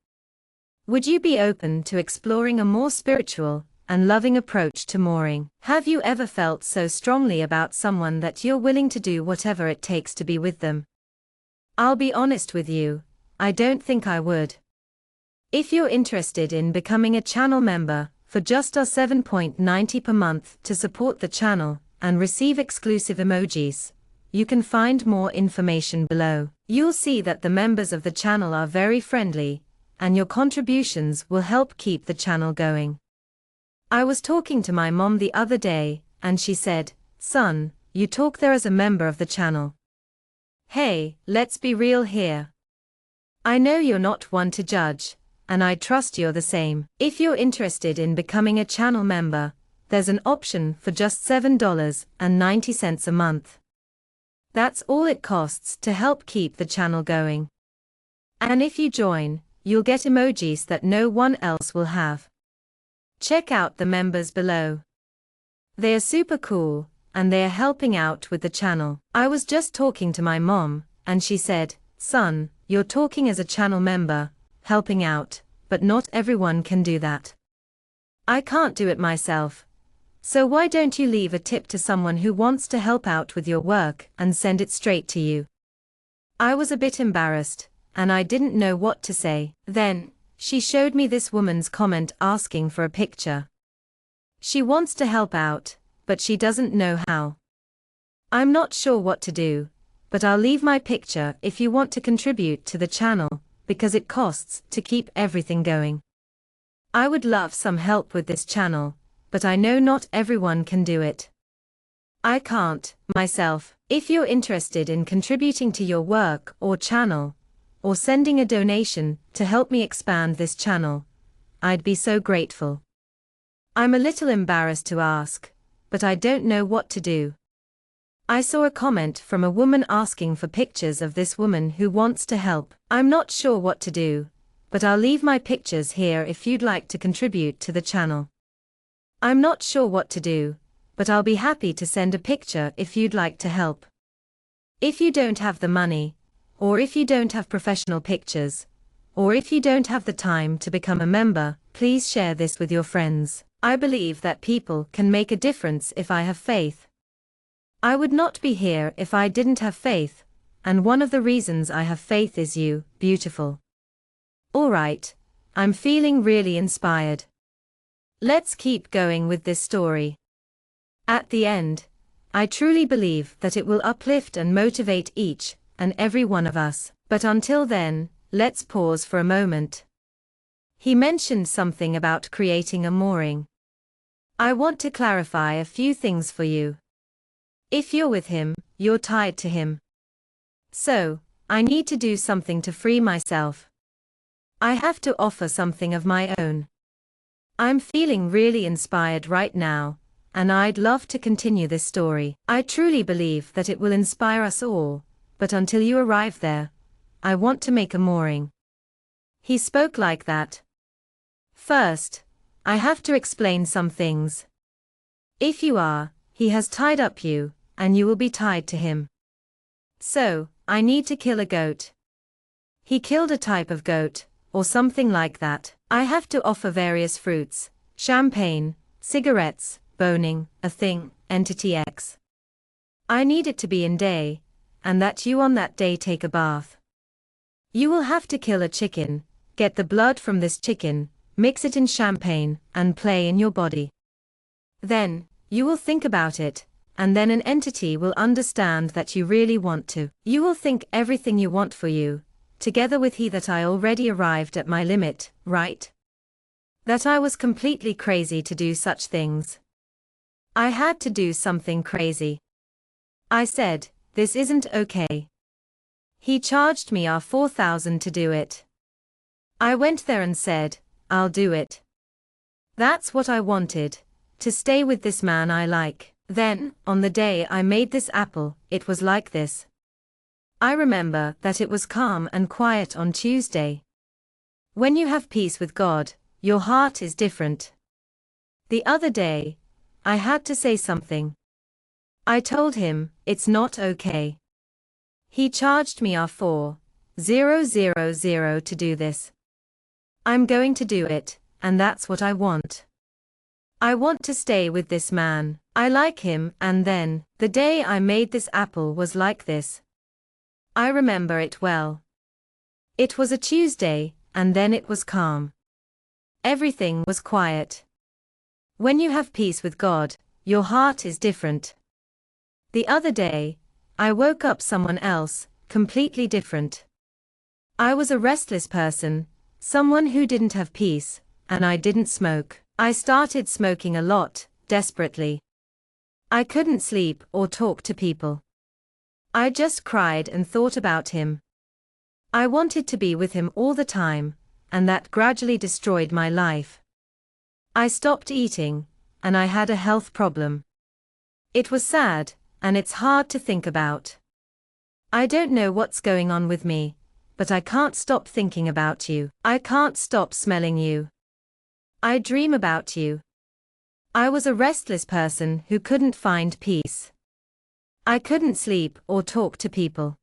Would you be open to exploring a more spiritual and loving approach to mooring? Have you ever felt so strongly about someone that you're willing to do whatever it takes to be with them? I'll be honest with you, I don't think I would. If you're interested in becoming a channel member for just our $7.90 per month to support the channel and receive exclusive emojis, you can find more information below. You'll see that the members of the channel are very friendly, and your contributions will help keep the channel going. I was talking to my mom the other day, and she said, "Son, you talk there as a member of the channel. Hey, let's be real here. I know you're not one to judge, and I trust you're the same. If you're interested in becoming a channel member, there's an option for just $7.90 a month. That's all it costs to help keep the channel going. And if you join, you'll get emojis that no one else will have. Check out the members below. They are super cool, and they are helping out with the channel. I was just talking to my mom, and she said, "Son, you're talking as a channel member, helping out, but not everyone can do that. I can't do it myself. So why don't you leave a tip to someone who wants to help out with your work and send it straight to you?" I was a bit embarrassed, and I didn't know what to say. Then, she showed me this woman's comment asking for a picture. She wants to help out, but she doesn't know how. I'm not sure what to do, but I'll leave my picture if you want to contribute to the channel, because it costs to keep everything going. I would love some help with this channel, but I know not everyone can do it. I can't, myself. If you're interested in contributing to your work or channel, or sending a donation to help me expand this channel, I'd be so grateful. I'm a little embarrassed to ask, but I don't know what to do. I saw a comment from a woman asking for pictures of this woman who wants to help. I'm not sure what to do, but I'll leave my pictures here if you'd like to contribute to the channel. I'm not sure what to do, but I'll be happy to send a picture if you'd like to help. If you don't have the money, or if you don't have professional pictures, or if you don't have the time to become a member, please share this with your friends. I believe that people can make a difference if I have faith. I would not be here if I didn't have faith, and one of the reasons I have faith is you, beautiful. Alright, I'm feeling really inspired. Let's keep going with this story. At the end, I truly believe that it will uplift and motivate each and every one of us. But until then, let's pause for a moment. He mentioned something about creating a mooring. I want to clarify a few things for you. If you're with him, you're tied to him. So, I need to do something to free myself. I have to offer something of my own. I'm feeling really inspired right now, and I'd love to continue this story. I truly believe that it will inspire us all, but until you arrive there, I want to make a mooring. He spoke like that. First, I have to explain some things. If you are, he has tied up you, and you will be tied to him. So, I need to kill a goat. He killed a type of goat, or something like that. I have to offer various fruits, champagne, cigarettes, boning, a thing, entity X. I need it to be in day, and that you on that day take a bath. You will have to kill a chicken, get the blood from this chicken, mix it in champagne, and play in your body. Then, you will think about it, and then an entity will understand that you really want to. You will think everything you want for you, together with he that I already arrived at my limit, right? That I was completely crazy to do such things. I had to do something crazy. I said, this isn't okay. He charged me $4,000 to do it. I went there and said, I'll do it. That's what I wanted, to stay with this man I like. Then, on the day I made this apple, it was like this. I remember that it was calm and quiet on Tuesday. When you have peace with God, your heart is different. The other day, I had to say something. I told him, it's not okay. He charged me $4,000 to do this. I'm going to do it, and that's what I want. I want to stay with this man. I like him, and then, the day I made this apple was like this. I remember it well. It was a Tuesday, and then it was calm. Everything was quiet. When you have peace with God, your heart is different. The other day, I woke up someone else, completely different. I was a restless person, someone who didn't have peace, and I didn't smoke. I started smoking a lot, desperately. I couldn't sleep or talk to people. I just cried and thought about him. I wanted to be with him all the time, and that gradually destroyed my life. I stopped eating, and I had a health problem. It was sad, and it's hard to think about. I don't know what's going on with me, but I can't stop thinking about you. I can't stop smelling you. I dream about you. I was a restless person who couldn't find peace. I couldn't sleep or talk to people.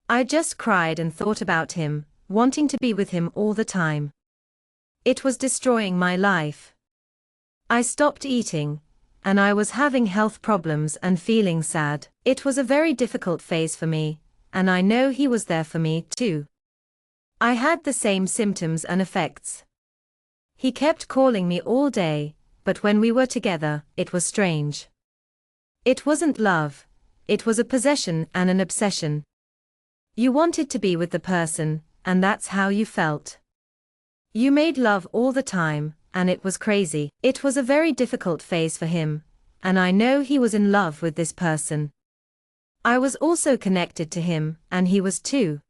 I just cried and thought about him, wanting to be with him all the time. It was destroying my life. I stopped eating, and I was having health problems and feeling sad. It was a very difficult phase for me, and I know he was there for me too. I had the same symptoms and effects. He kept calling me all day, but when we were together, it was strange. It wasn't love, it was a possession and an obsession. You wanted to be with the person, and that's how you felt. You made love all the time, and it was crazy. It was a very difficult phase for him, and I know he was in love with this person. I was also connected to him, and he was too.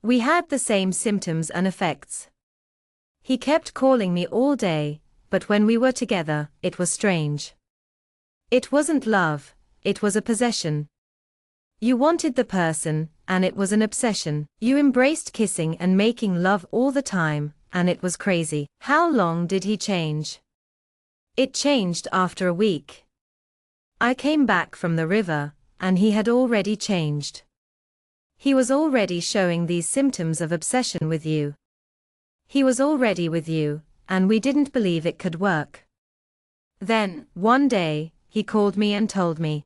We had the same symptoms and effects. He kept calling me all day, but when we were together, it was strange. It wasn't love, it was a possession. You wanted the person, and it was an obsession. You embraced kissing and making love all the time, and it was crazy. How long did he change? It changed after a week. I came back from the river, and he had already changed. He was already showing these symptoms of obsession with you. He was already with you, and we didn't believe it could work. Then, one day, he called me and told me,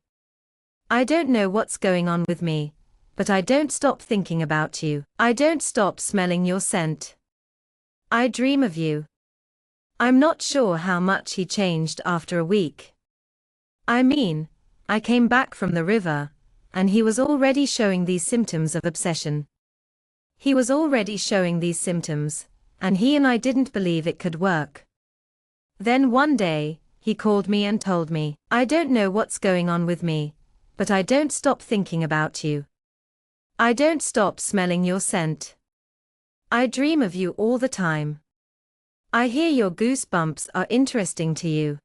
I don't know what's going on with me, but I don't stop thinking about you. I don't stop smelling your scent. I dream of you. I'm not sure how much he changed after a week. I mean, I came back from the river, and he was already showing these symptoms of obsession. He was already showing these symptoms, and he and I didn't believe it could work. Then one day, he called me and told me, I don't know what's going on with me, but I don't stop thinking about you. I don't stop smelling your scent. I dream of you all the time. I hear your goosebumps are interesting to you.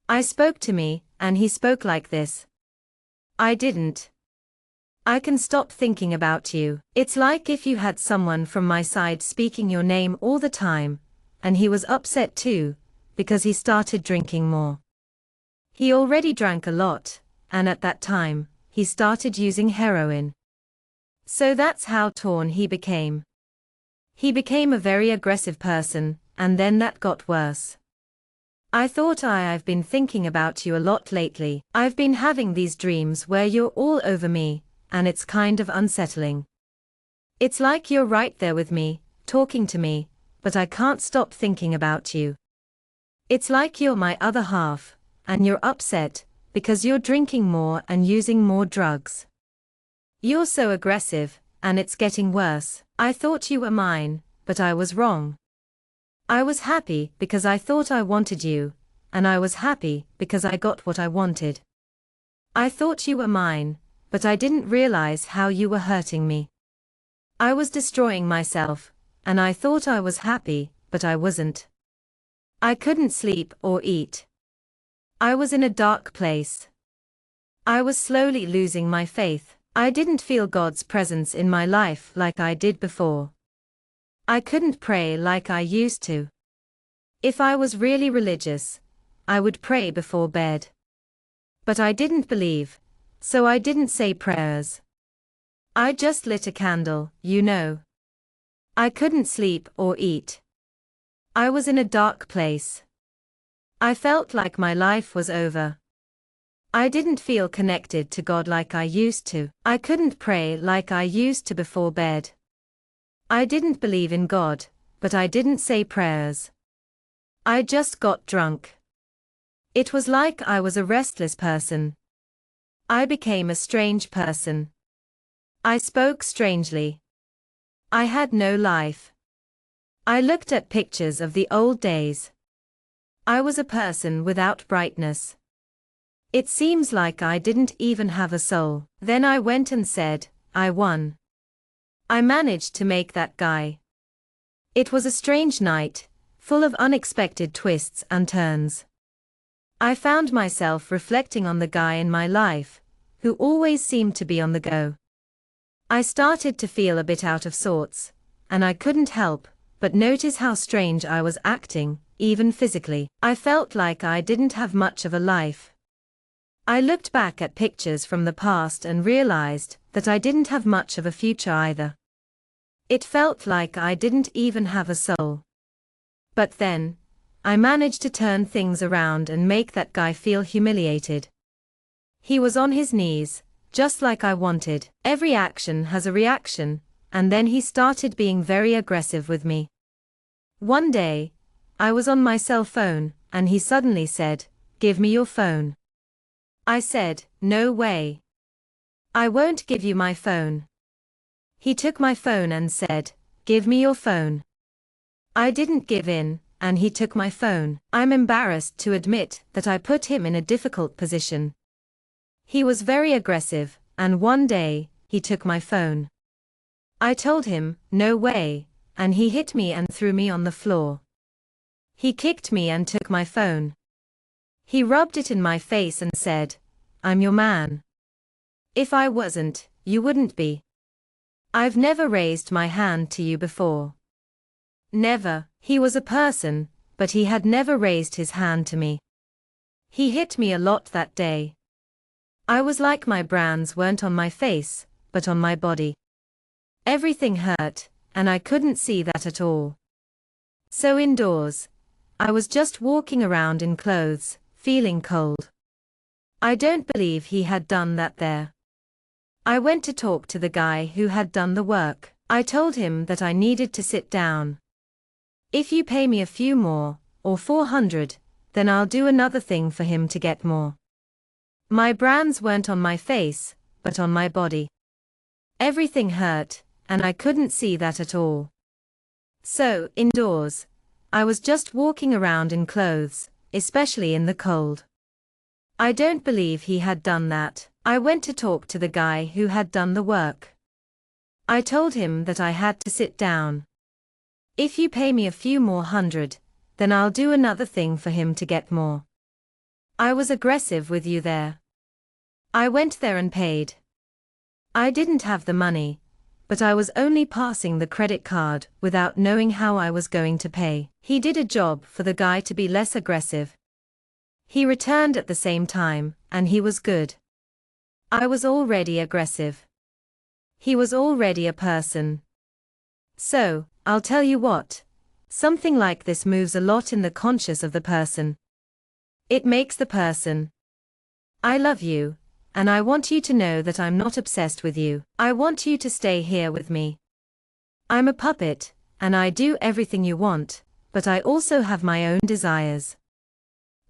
I spoke to me, and he spoke like this. I didn't. I can stop thinking about you. It's like if you had someone from my side speaking your name all the time, and he was upset too, because he started drinking more. He already drank a lot, and at that time, he started using heroin. So that's how torn he became. He became a very aggressive person, and then that got worse. I thought I've been thinking about you a lot lately. I've been having these dreams where you're all over me, and it's kind of unsettling. It's like you're right there with me, talking to me, but I can't stop thinking about you. It's like you're my other half, and you're upset, because you're drinking more and using more drugs. You're so aggressive, and it's getting worse. I thought you were mine, but I was wrong. I was happy because I thought I wanted you, and I was happy because I got what I wanted. I thought you were mine, but I didn't realize how you were hurting me. I was destroying myself, and I thought I was happy, but I wasn't. I couldn't sleep or eat. I was in a dark place. I was slowly losing my faith. I didn't feel God's presence in my life like I did before. I couldn't pray like I used to. If I was really religious, I would pray before bed. But I didn't believe, so I didn't say prayers. I just lit a candle, you know. I couldn't sleep or eat. I was in a dark place. I felt like my life was over. I didn't feel connected to God like I used to. I couldn't pray like I used to before bed. I didn't believe in God, but I didn't say prayers. I just got drunk. It was like I was a restless person. I became a strange person. I spoke strangely. I had no life. I looked at pictures of the old days. I was a person without brightness. It seems like I didn't even have a soul. Then I went and said, I won. I managed to make that guy. It was a strange night, full of unexpected twists and turns. I found myself reflecting on the guy in my life, who always seemed to be on the go. I started to feel a bit out of sorts, and I couldn't help but notice how strange I was acting, even physically. I felt like I didn't have much of a life. I looked back at pictures from the past and realized that I didn't have much of a future either. It felt like I didn't even have a soul. But then, I managed to turn things around and make that guy feel humiliated. He was on his knees, just like I wanted. Every action has a reaction, and then he started being very aggressive with me. One day, I was on my cell phone, and he suddenly said, "Give me your phone." I said, "No way. I won't give you my phone." He took my phone and said, "Give me your phone." I didn't give in, and he took my phone. I'm embarrassed to admit that I put him in a difficult position. He was very aggressive, and one day, he took my phone. I told him, "No way," and he hit me and threw me on the floor. He kicked me and took my phone. He rubbed it in my face and said, "I'm your man. If I wasn't, you wouldn't be. I've never raised my hand to you before." Never. He was a person, but he had never raised his hand to me. He hit me a lot that day. I was like my brands weren't on my face, but on my body. Everything hurt, and I couldn't see that at all. So indoors, I was just walking around in clothes, feeling cold. I don't believe he had done that there. I went to talk to the guy who had done the work. I told him that I needed to sit down. "If you pay me a few more, or 400, then I'll do another thing for him to get more." My brands weren't on my face, but on my body. Everything hurt, and I couldn't see that at all. So, indoors, I was just walking around in clothes, especially in the cold. I don't believe he had done that. I went to talk to the guy who had done the work. I told him that I had to sit down. If you pay me a few more hundred, then I'll do another thing for him to get more. I was aggressive with you there. I went there and paid. I didn't have the money, but I was only passing the credit card without knowing how I was going to pay. He did a job for the guy to be less aggressive. He returned at the same time, and he was good. I was already aggressive. He was already a person. So, I'll tell you what. Something like this moves a lot in the conscious of the person. It makes the person. I love you, and I want you to know that I'm not obsessed with you. I want you to stay here with me. I'm a puppet, and I do everything you want, but I also have my own desires.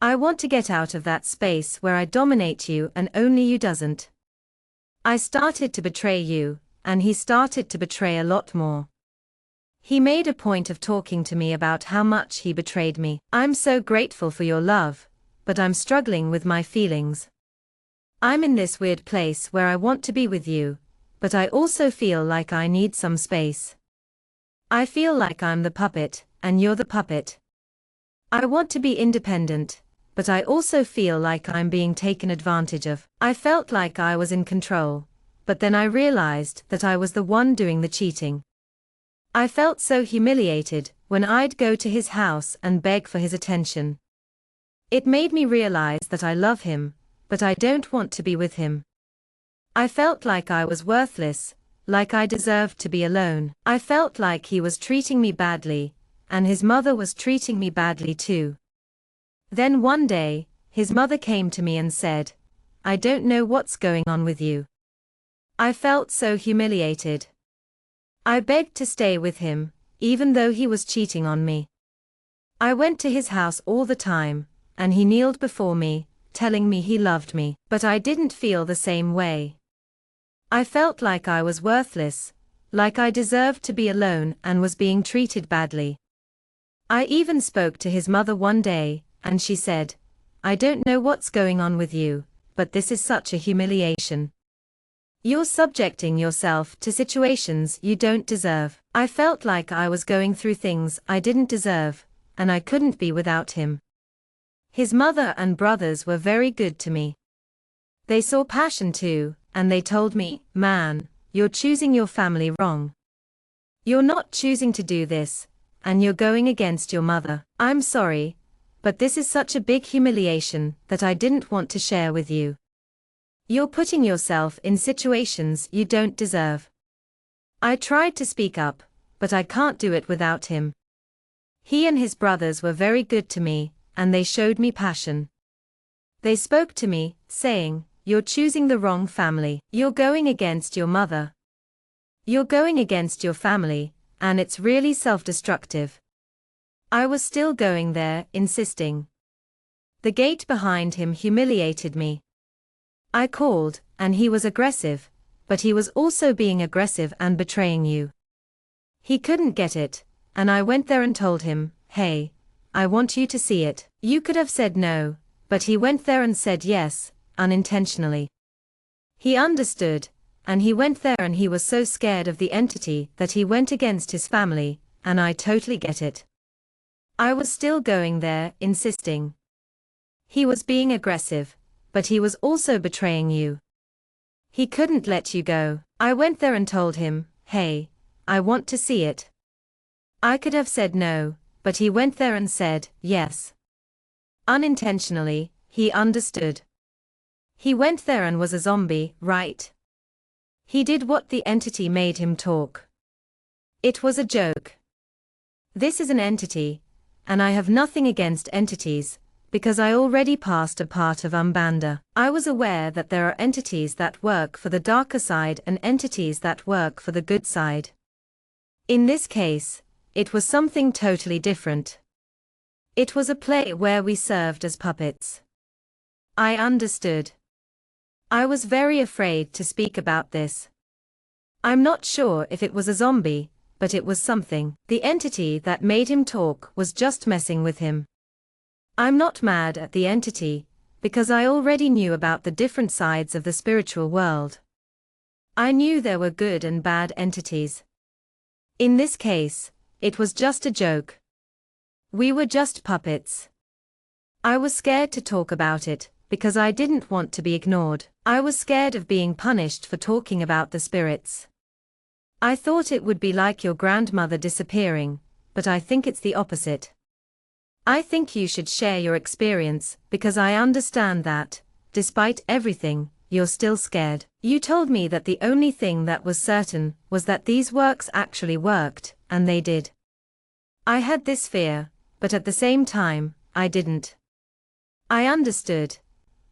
I want to get out of that space where I dominate you and only you doesn't. I started to betray you, and he started to betray a lot more. He made a point of talking to me about how much he betrayed me. I'm so grateful for your love, but I'm struggling with my feelings. I'm in this weird place where I want to be with you, but I also feel like I need some space. I feel like I'm the puppet, and you're the puppet. I want to be independent, but I also feel like I'm being taken advantage of. I felt like I was in control, but then I realized that I was the one doing the cheating. I felt so humiliated when I'd go to his house and beg for his attention. It made me realize that I love him, but I don't want to be with him. I felt like I was worthless, like I deserved to be alone. I felt like he was treating me badly, and his mother was treating me badly too. Then one day, his mother came to me and said, "I don't know what's going on with you." I felt so humiliated. I begged to stay with him, even though he was cheating on me. I went to his house all the time, and he kneeled before me, telling me he loved me. But I didn't feel the same way. I felt like I was worthless, like I deserved to be alone and was being treated badly. I even spoke to his mother one day, and she said, "I don't know what's going on with you, but this is such a humiliation. You're subjecting yourself to situations you don't deserve." I felt like I was going through things I didn't deserve, and I couldn't be without him. His mother and brothers were very good to me. They saw passion too, and they told me, "Man, you're choosing your family wrong. You're not choosing to do this, and you're going against your mother. I'm sorry, but this is such a big humiliation that I didn't want to share with you. You're putting yourself in situations you don't deserve." I tried to speak up, but I can't do it without him. He and his brothers were very good to me, and they showed me passion. They spoke to me, saying, "You're choosing the wrong family. You're going against your mother. You're going against your family, and it's really self-destructive." I was still going there, insisting. The gate behind him humiliated me. I called, and he was aggressive, but he was also being aggressive and betraying you. He couldn't get it, and I went there and told him, "Hey, I want you to see it." You could have said no, but he went there and said yes, unintentionally. He understood, and he went there and he was so scared of the entity that he went against his family, and I totally get it. I was still going there, insisting. He was being aggressive, but he was also betraying you. He couldn't let you go. I went there and told him, "Hey, I want to see it." I could have said no, but he went there and said, yes. Unintentionally, he understood. He went there and was a zombie, right? He did what the entity made him talk. It was a joke. This is an entity, and I have nothing against entities, because I already passed a part of Umbanda. I was aware that there are entities that work for the darker side and entities that work for the good side. In this case, it was something totally different. It was a play where we served as puppets. I understood. I was very afraid to speak about this. I'm not sure if it was a zombie, but it was something. The entity that made him talk was just messing with him. I'm not mad at the entity, because I already knew about the different sides of the spiritual world. I knew there were good and bad entities. In this case, It was just a joke. We were just puppets. I was scared to talk about it, because I didn't want to be ignored. I was scared of being punished for talking about the spirits. I thought it would be like your grandmother disappearing, but I think it's the opposite. I think you should share your experience, because I understand that, despite everything, you're still scared. You told me that the only thing that was certain was that these works actually worked, and they did. I had this fear, but at the same time, I didn't. I understood.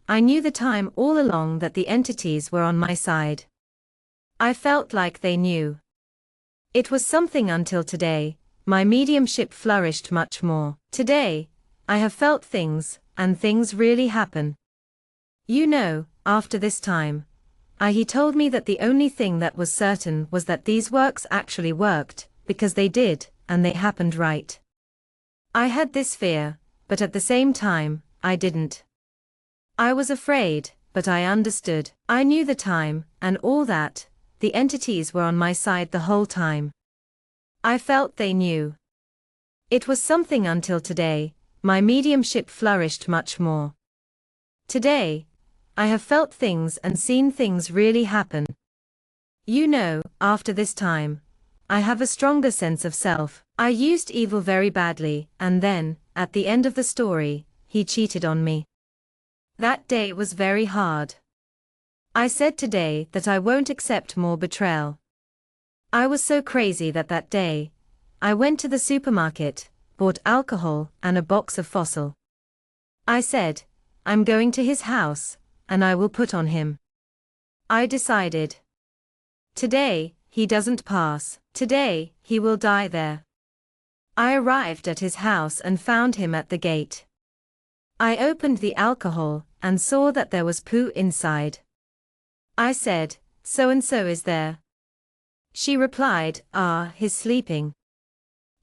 I knew the time all along that the entities were on my side. I felt like they knew. It was something until today, my mediumship flourished much more. Today, I have felt things, and things really happen. You know, after this time, he told me that the only thing that was certain was that these works actually worked, because they did, and they happened right. I had this fear, but at the same time, I didn't. I was afraid, but I understood. I knew the time, and all that, the entities were on my side the whole time. I felt they knew. It was something until today, my mediumship flourished much more. Today, I have felt things and seen things really happen. You know, after this time, I have a stronger sense of self. I used evil very badly, and then, at the end of the story, he cheated on me. That day was very hard. I said today that I won't accept more betrayal. I was so crazy that day, I went to the supermarket, bought alcohol and a box of fossil. I said, I'm going to his house, and I will put on him. I decided. Today, he doesn't pass. Today, he will die there. I arrived at his house and found him at the gate. I opened the alcohol and saw that there was poo inside. I said, so-and-so is there. She replied, he's sleeping.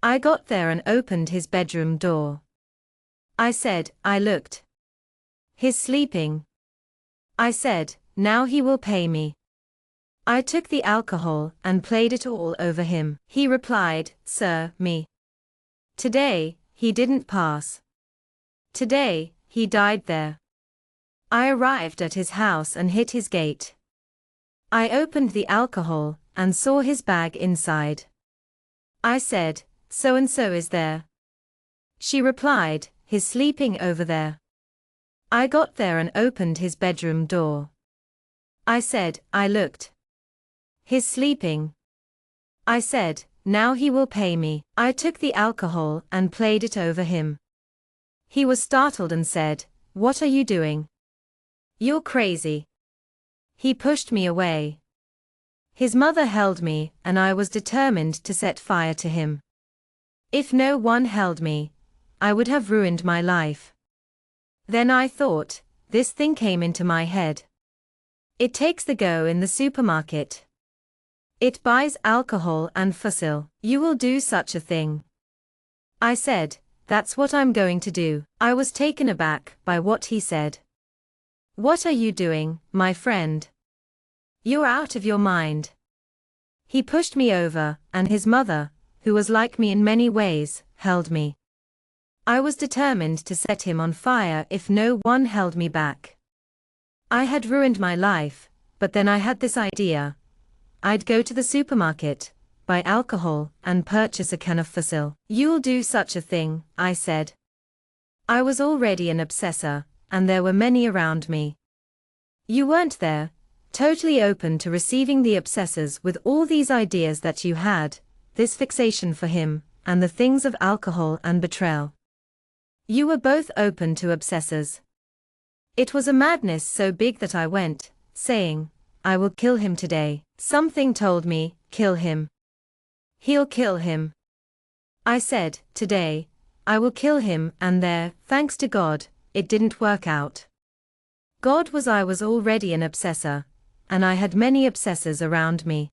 I got there and opened his bedroom door. I said, I looked. He's sleeping. I said, now he will pay me. I took the alcohol and played it all over him. He replied, sir, me. Today, he didn't pass. Today, he died there. I arrived at his house and hit his gate. I opened the alcohol and saw his bag inside. I said, so-and-so is there. She replied, he's sleeping over there. I got there and opened his bedroom door. I said, I looked. He's sleeping. I said, now he will pay me. I took the alcohol and played it over him. He was startled and said, what are you doing? You're crazy. He pushed me away. His mother held me, and I was determined to set fire to him. If no one held me, I would have ruined my life. Then I thought, this thing came into my head. It takes the go in the supermarket. It buys alcohol and fossil. You will do such a thing. I said, that's what I'm going to do. I was taken aback by what he said. What are you doing, my friend? You're out of your mind. He pushed me over, and his mother, who was like me in many ways, held me. I was determined to set him on fire if no one held me back. I had ruined my life, but then I had this idea. I'd go to the supermarket, buy alcohol, and purchase a can of fossil. You'll do such a thing, I said. I was already an obsessor, and there were many around me. You weren't there, totally open to receiving the obsessors with all these ideas that you had, this fixation for him, and the things of alcohol and betrayal. You were both open to obsessors. It was a madness so big that I went, saying, I will kill him today. Something told me, kill him. He'll kill him. I said, today, I will kill him, and there, thanks to God, it didn't work out. I was already an obsessor, and I had many obsessors around me.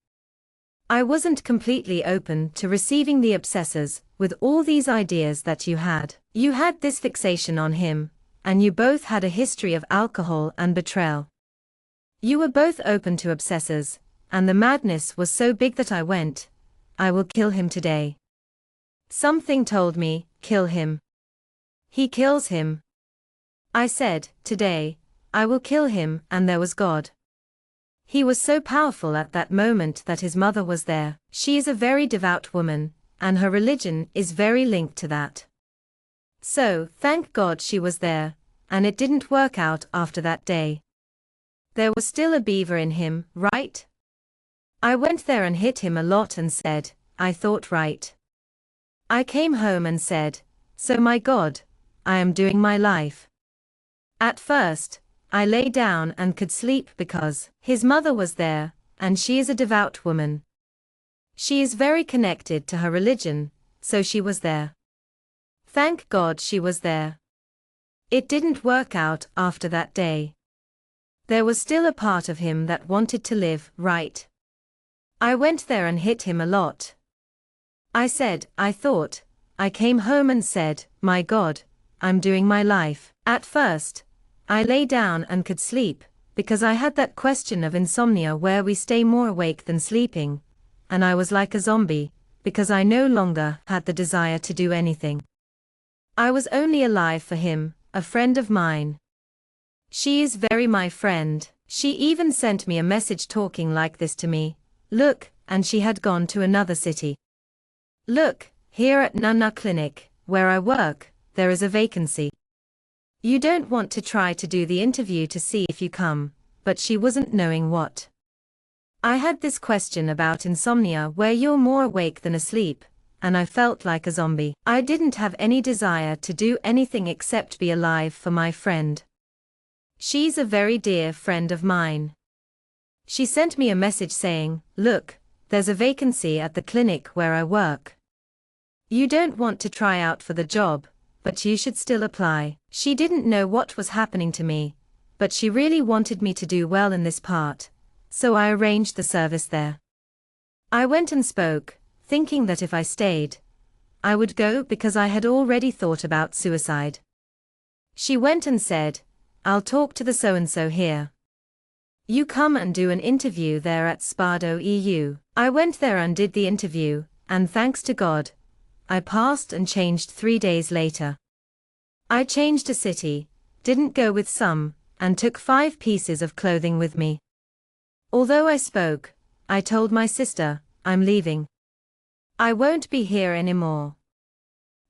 I wasn't completely open to receiving the obsessors with all these ideas that you had. You had this fixation on him, and you both had a history of alcohol and betrayal. You were both open to obsessors, and the madness was so big that I went, I will kill him today. Something told me, kill him. He kills him. I said, today, I will kill him, and there was God. He was so powerful at that moment that his mother was there. She is a very devout woman, and her religion is very linked to that. So, thank God she was there, and it didn't work out after that day. There was still a beaver in him, right? I went there and hit him a lot and said, I thought right. I came home and said, so my God, I am doing my life. At first, I lay down and could sleep because his mother was there, and she is a devout woman. She is very connected to her religion, so she was there. Thank God she was there. It didn't work out after that day. There was still a part of him that wanted to live, right? I went there and hit him a lot. I said, I thought, I came home and said, my God, I'm doing my life. At first, I lay down and could sleep, because I had that question of insomnia where we stay more awake than sleeping, and I was like a zombie, because I no longer had the desire to do anything. I was only alive for him, a friend of mine. She is very my friend. She even sent me a message talking like this to me, look, and she had gone to another city. Look, here at Nana Clinic, where I work, there is a vacancy. You don't want to try to do the interview to see if you come, but she wasn't knowing what. I had this question about insomnia where you're more awake than asleep, and I felt like a zombie. I didn't have any desire to do anything except be alive for my friend. She's a very dear friend of mine. She sent me a message saying, look, there's a vacancy at the clinic where I work. You don't want to try out for the job, but you should still apply. She didn't know what was happening to me, but she really wanted me to do well in this part, so I arranged the service there. I went and spoke, thinking that if I stayed, I would go because I had already thought about suicide. She went and said, I'll talk to the so-and-so here. You come and do an interview there at Spardo EU. I went there and did the interview, and thanks to God, I passed and changed 3 days later. I changed a city, didn't go with some, and took 5 pieces of clothing with me. Although I spoke, I told my sister, I'm leaving. I won't be here anymore.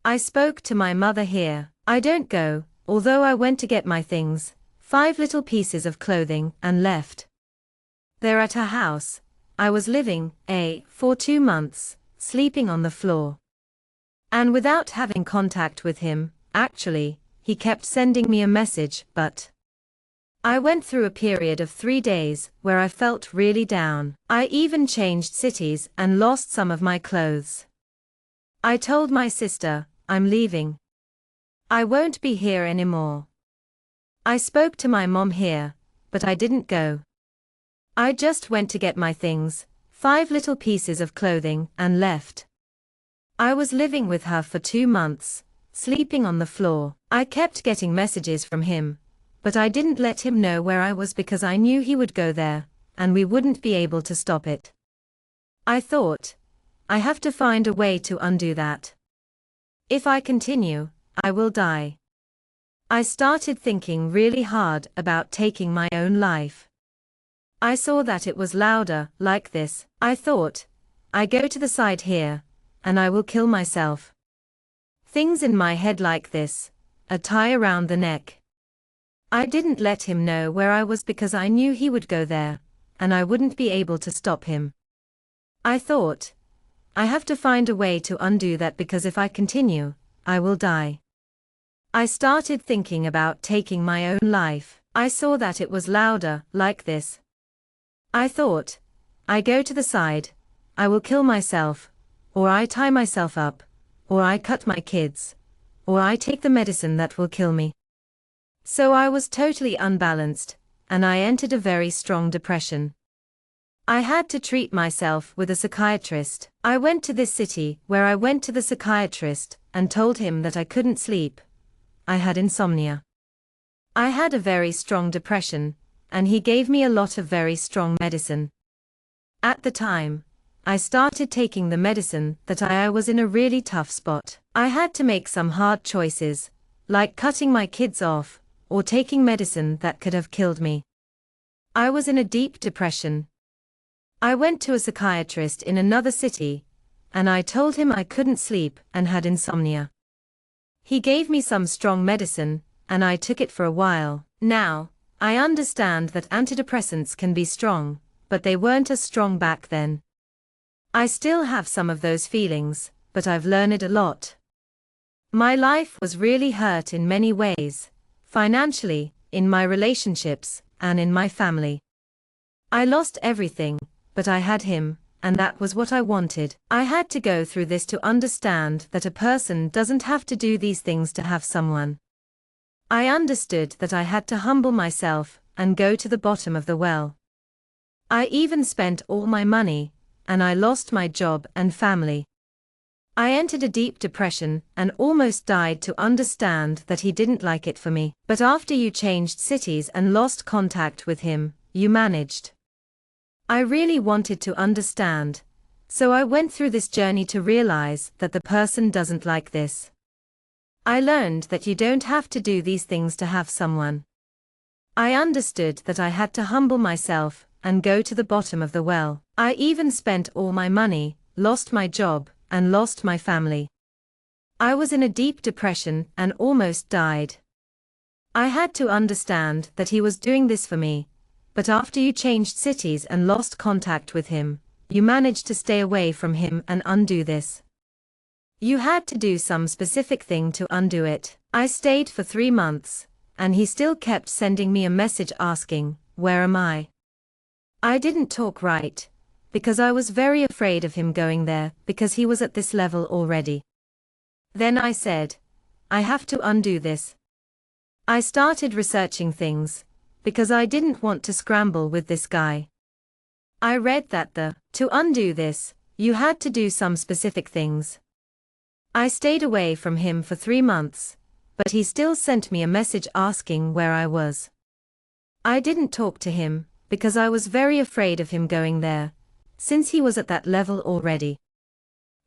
I spoke to my mother here, I don't go, although I went to get my things, 5 little pieces of clothing, and left. There at her house, I was living, for 2 months, sleeping on the floor. And without having contact with him, actually, he kept sending me a message, but I went through a period of 3 days where I felt really down. I even changed cities and lost some of my clothes. I told my sister, I'm leaving. I won't be here anymore. I spoke to my mom here, but I didn't go. I just went to get my things, 5 little pieces of clothing, and left. I was living with her for 2 months, sleeping on the floor. I kept getting messages from him, but I didn't let him know where I was because I knew he would go there, and we wouldn't be able to stop it. I thought, I have to find a way to undo that. If I continue, I will die. I started thinking really hard about taking my own life. I saw that it was louder, like this. I thought, I go to the side here, and I will kill myself. Things in my head like this, a tie around the neck. I didn't let him know where I was because I knew he would go there, and I wouldn't be able to stop him. I thought, I have to find a way to undo that because if I continue, I will die. I started thinking about taking my own life. I saw that it was louder, like this. I thought, I go to the side, I will kill myself, or I tie myself up, or I cut my kids, or I take the medicine that will kill me. So I was totally unbalanced, and I entered a very strong depression. I had to treat myself with a psychiatrist. I went to this city where I went to the psychiatrist and told him that I couldn't sleep. I had insomnia. I had a very strong depression, and he gave me a lot of very strong medicine. At the time, I started taking the medicine that I was in a really tough spot. I had to make some hard choices, like cutting my kids off, or taking medicine that could have killed me. I was in a deep depression. I went to a psychiatrist in another city, and I told him I couldn't sleep and had insomnia. He gave me some strong medicine, and I took it for a while. Now, I understand that antidepressants can be strong, but they weren't as strong back then. I still have some of those feelings, but I've learned a lot. My life was really hurt in many ways, financially, in my relationships, and in my family. I lost everything, but I had him, and that was what I wanted. I had to go through this to understand that a person doesn't have to do these things to have someone. I understood that I had to humble myself and go to the bottom of the well. I even spent all my money, and I lost my job and family. I entered a deep depression and almost died to understand that he didn't like it for me. But after you changed cities and lost contact with him, you managed. I really wanted to understand, so I went through this journey to realize that the person doesn't like this. I learned that you don't have to do these things to have someone. I understood that I had to humble myself and go to the bottom of the well. I even spent all my money, lost my job, and lost my family. I was in a deep depression and almost died. I had to understand that he was doing this for me, but after you changed cities and lost contact with him, you managed to stay away from him and undo this. You had to do some specific thing to undo it. I stayed for 3 months, and he still kept sending me a message asking, "Where am I?" I didn't talk right, because I was very afraid of him going there, because he was at this level already. Then I said, I have to undo this. I started researching things, because I didn't want to scramble with this guy. I read that to undo this, you had to do some specific things. I stayed away from him for 3 months, but he still sent me a message asking where I was. I didn't talk to him, because I was very afraid of him going there, since he was at that level already.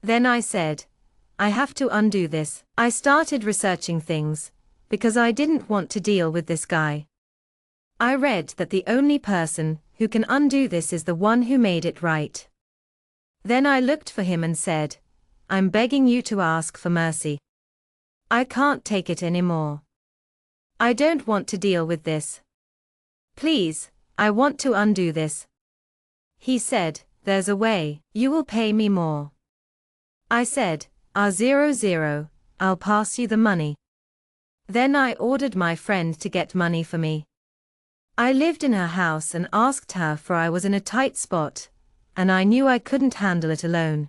Then I said, I have to undo this. I started researching things, because I didn't want to deal with this guy. I read that the only person who can undo this is the one who made it right. Then I looked for him and said, I'm begging you to ask for mercy. I can't take it anymore. I don't want to deal with this. Please, I want to undo this. He said, there's a way, you will pay me more. I said, R00, I'll pass you the money. Then I ordered my friend to get money for me. I lived in her house and asked her for I was in a tight spot, and I knew I couldn't handle it alone.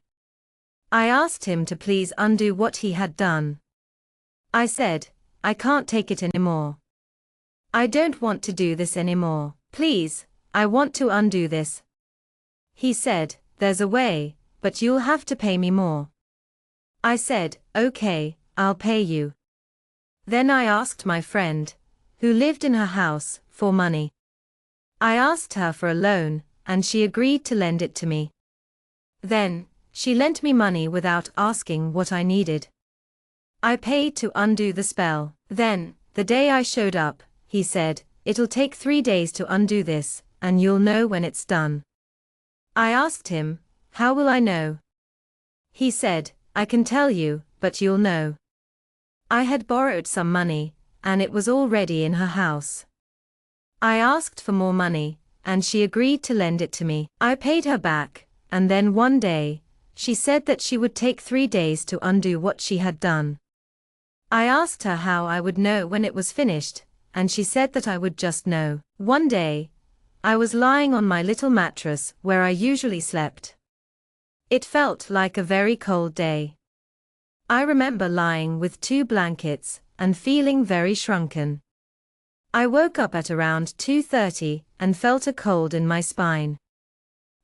I asked him to please undo what he had done. I said, I can't take it anymore. I don't want to do this anymore. Please, I want to undo this. He said, there's a way, but you'll have to pay me more. I said, okay, I'll pay you. Then I asked my friend, who lived in her house, for money. I asked her for a loan, and she agreed to lend it to me. Then, she lent me money without asking what I needed. I paid to undo the spell. Then, the day I showed up, he said, it'll take 3 days to undo this, and you'll know when it's done. I asked him, how will I know? He said, I can tell you, but you'll know. I had borrowed some money, and it was already in her house. I asked for more money, and she agreed to lend it to me. I paid her back, and then one day, she said that she would take 3 days to undo what she had done. I asked her how I would know when it was finished, and she said that I would just know. One day, I was lying on my little mattress where I usually slept. It felt like a very cold day. I remember lying with 2 blankets and feeling very shrunken. I woke up at around 2:30 and felt a cold in my spine.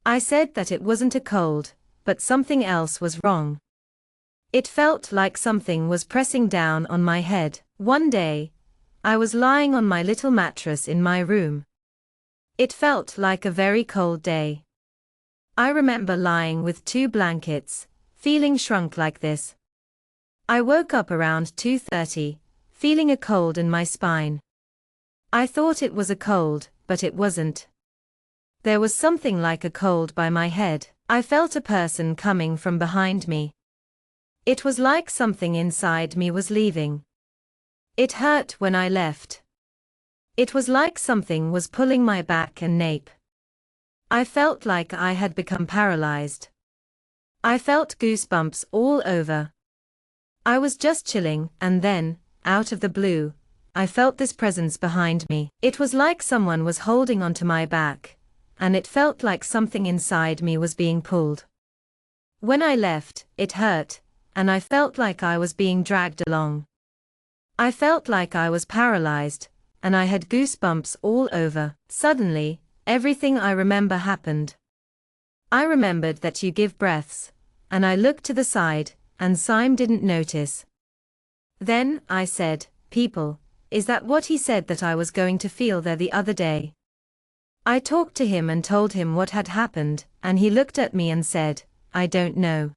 I said that it wasn't a cold, but something else was wrong. It felt like something was pressing down on my head. One day, I was lying on my little mattress in my room. It felt like a very cold day. I remember lying with 2 blankets, feeling shrunk like this. I woke up around 2:30, feeling a cold in my spine. I thought it was a cold, but it wasn't. There was something like a cold by my head. I felt a person coming from behind me. It was like something inside me was leaving. It hurt when I left. It was like something was pulling my back and nape. I felt like I had become paralyzed. I felt goosebumps all over. I was just chilling, and then, out of the blue, I felt this presence behind me. It was like someone was holding onto my back, and it felt like something inside me was being pulled. When I left, it hurt, and I felt like I was being dragged along. I felt like I was paralyzed, and I had goosebumps all over. Suddenly, everything I remember happened. I remembered that you give breaths, and I looked to the side, and Syme didn't notice. Then, I said, "People, is that what he said that I was going to feel there the other day?" I talked to him and told him what had happened, and he looked at me and said, "I don't know.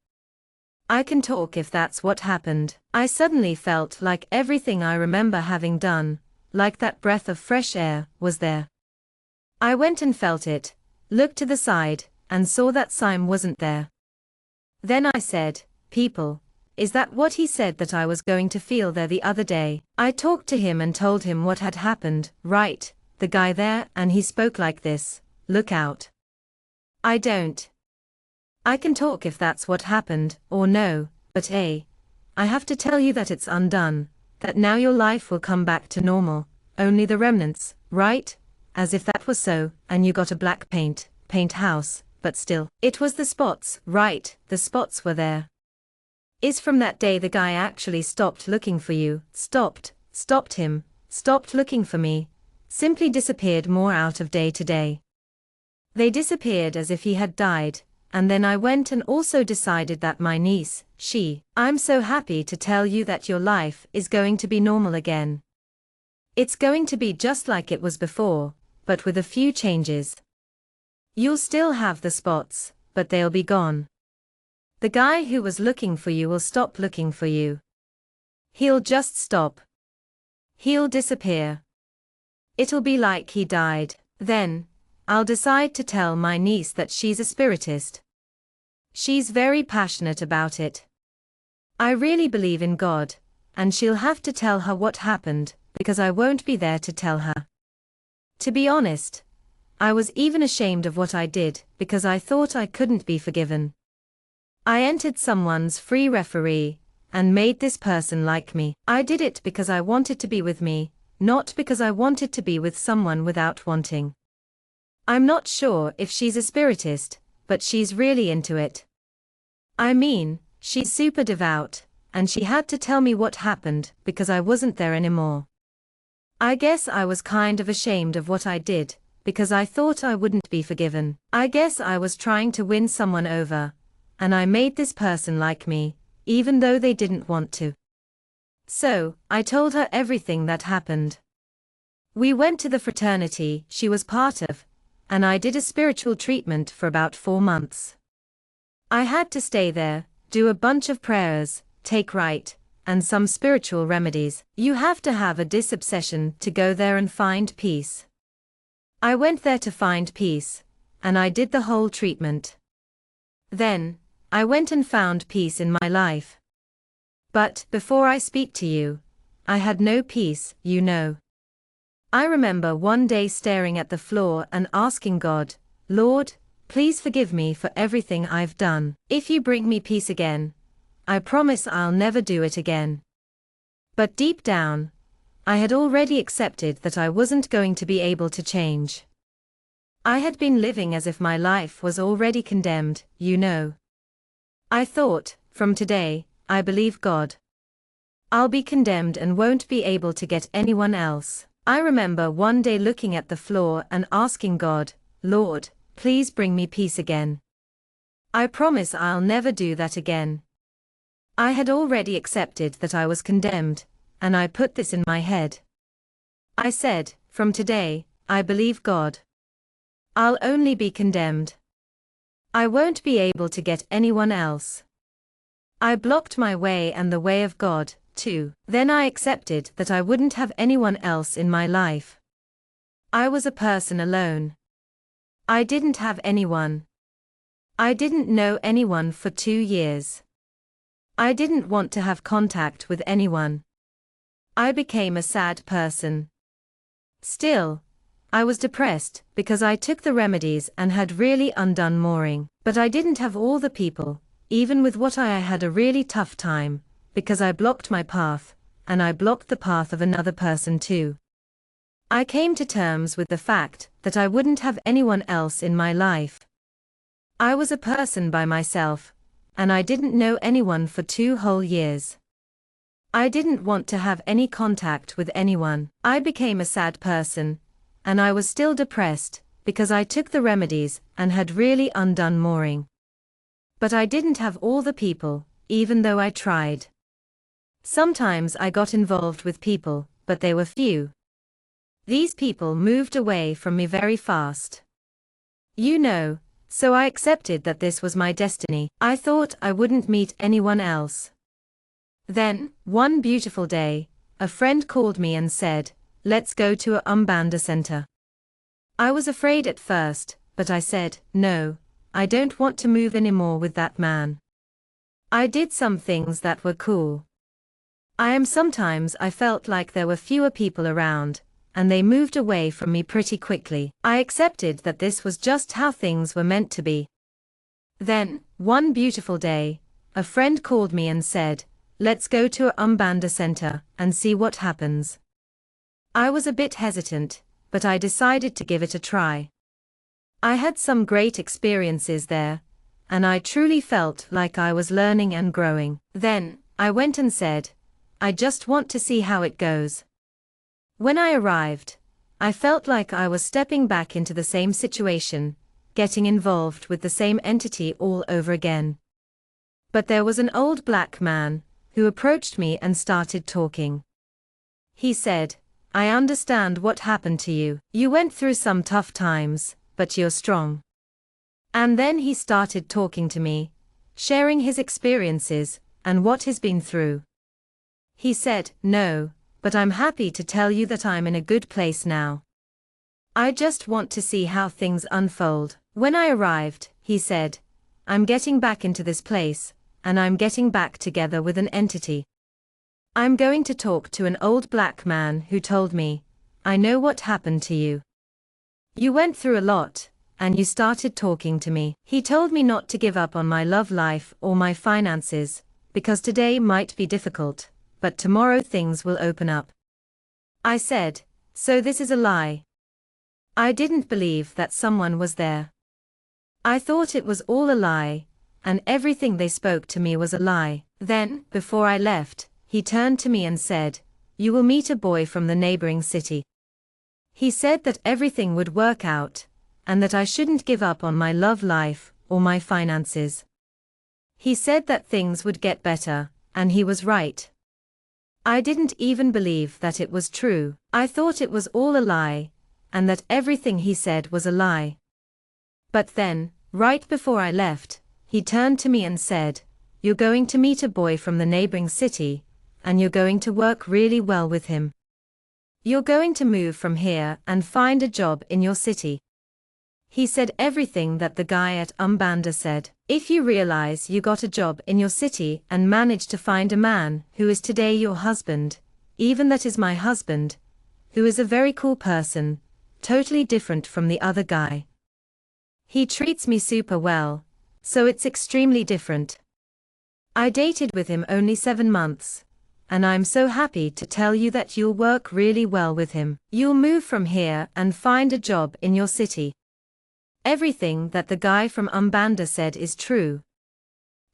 I can talk if that's what happened." I suddenly felt like everything I remember having done, like that breath of fresh air, was there. I went and felt it, looked to the side, and saw that Syme wasn't there. Then I said, "People, is that what he said that I was going to feel there the other day?" I talked to him and told him what had happened. "Right, the guy there," and he spoke like this, "Look out." I don't. I can talk if that's what happened, or no, but I have to tell you that it's undone, that now your life will come back to normal, only the remnants, right? As if that was so, and you got a black paint house, but still. It was the spots, right, the spots were there. Is from that day the guy actually stopped looking for you, stopped looking for me, simply disappeared more out of day to day. They disappeared as if he had died. And then I went and also decided that my niece, I'm so happy to tell you that your life is going to be normal again. It's going to be just like it was before, but with a few changes. You'll still have the spots, but they'll be gone. The guy who was looking for you will stop looking for you. He'll just stop. He'll disappear. It'll be like he died. Then I'll decide to tell my niece that she's a spiritist. She's very passionate about it. I really believe in God, and she'll have to tell her what happened, because I won't be there to tell her. To be honest, I was even ashamed of what I did, because I thought I couldn't be forgiven. I entered someone's free referee, and made this person like me. I did it because I wanted to be with me, not because I wanted to be with someone without wanting. I'm not sure if she's a spiritist, but she's really into it. I mean, she's super devout, and she had to tell me what happened because I wasn't there anymore. I guess I was kind of ashamed of what I did, because I thought I wouldn't be forgiven. I guess I was trying to win someone over, and I made this person like me, even though they didn't want to. So, I told her everything that happened. We went to the fraternity she was part of, and I did a spiritual treatment for about 4 months. I had to stay there, do a bunch of prayers, take right, and some spiritual remedies. You have to have a disobsession to go there and find peace. I went there to find peace, and I did the whole treatment. Then, I went and found peace in my life. But, before I speak to you, I had no peace, you know. I remember one day staring at the floor and asking God, "Lord, please forgive me for everything I've done. If you bring me peace again, I promise I'll never do it again." But deep down, I had already accepted that I wasn't going to be able to change. I had been living as if my life was already condemned, you know. I thought, from today, I believe God. I'll be condemned and won't be able to get anyone else. I remember one day looking at the floor and asking God, "Lord, please bring me peace again. I promise I'll never do that again." I had already accepted that I was condemned, and I put this in my head. I said, from today, I believe God. I'll only be condemned. I won't be able to get anyone else. I blocked my way and the way of God, too. Then I accepted that I wouldn't have anyone else in my life. I was a person alone. I didn't have anyone. I didn't know anyone for 2 years. I didn't want to have contact with anyone. I became a sad person. Still, I was depressed because I took the remedies and had really undone mooring. But I didn't have all the people, even with what I had a really tough time, because I blocked my path, and I blocked the path of another person too. I came to terms with the fact that I wouldn't have anyone else in my life. I was a person by myself, and I didn't know anyone for 2 whole years. I didn't want to have any contact with anyone. I became a sad person, and I was still depressed, because I took the remedies and had really undone mooring. But I didn't have all the people, even though I tried. Sometimes I got involved with people, but they were few. These people moved away from me very fast. So I accepted that this was my destiny. I thought I wouldn't meet anyone else. Then, one beautiful day, a friend called me and said, "Let's go to a Umbanda center." I was afraid at first, but I said, "No, I don't want to move anymore with that man." I did some things that were cool. Sometimes I felt like there were fewer people around, and they moved away from me pretty quickly. I accepted that this was just how things were meant to be. Then, one beautiful day, a friend called me and said, "Let's go to a Umbanda center and see what happens." I was a bit hesitant, but I decided to give it a try. I had some great experiences there, and I truly felt like I was learning and growing. Then, I went and said, "I just want to see how it goes." When I arrived, I felt like I was stepping back into the same situation, getting involved with the same entity all over again. But there was an old black man, who approached me and started talking. He said, "I understand what happened to you. You went through some tough times, but you're strong." And then he started talking to me, sharing his experiences, and what he's been through. He said, "No, but I'm happy to tell you that I'm in a good place now. I just want to see how things unfold." When I arrived, he said, "I'm getting back into this place, and I'm getting back together with an entity. I'm going to talk to an old black man who told me, 'I know what happened to you. You went through a lot, and you started talking to me.' He told me not to give up on my love life or my finances, because today might be difficult, but tomorrow things will open up." I said, "So this is a lie?" I didn't believe that someone was there. I thought it was all a lie, and everything they spoke to me was a lie. Then, before I left, he turned to me and said, "You will meet a boy from the neighboring city." He said that everything would work out, and that I shouldn't give up on my love life or my finances. He said that things would get better, and he was right. I didn't even believe that it was true. I thought it was all a lie, and that everything he said was a lie. But then, right before I left, he turned to me and said, "You're going to meet a boy from the neighboring city, and you're going to work really well with him. You're going to move from here and find a job in your city." He said everything that the guy at Umbanda said. If you realize you got a job in your city and managed to find a man who is today your husband, even that is my husband, who is a very cool person, totally different from the other guy. He treats me super well, so it's extremely different. I dated with him only 7 months, and I'm so happy to tell you that you'll work really well with him. You'll move from here and find a job in your city. Everything that the guy from Umbanda said is true.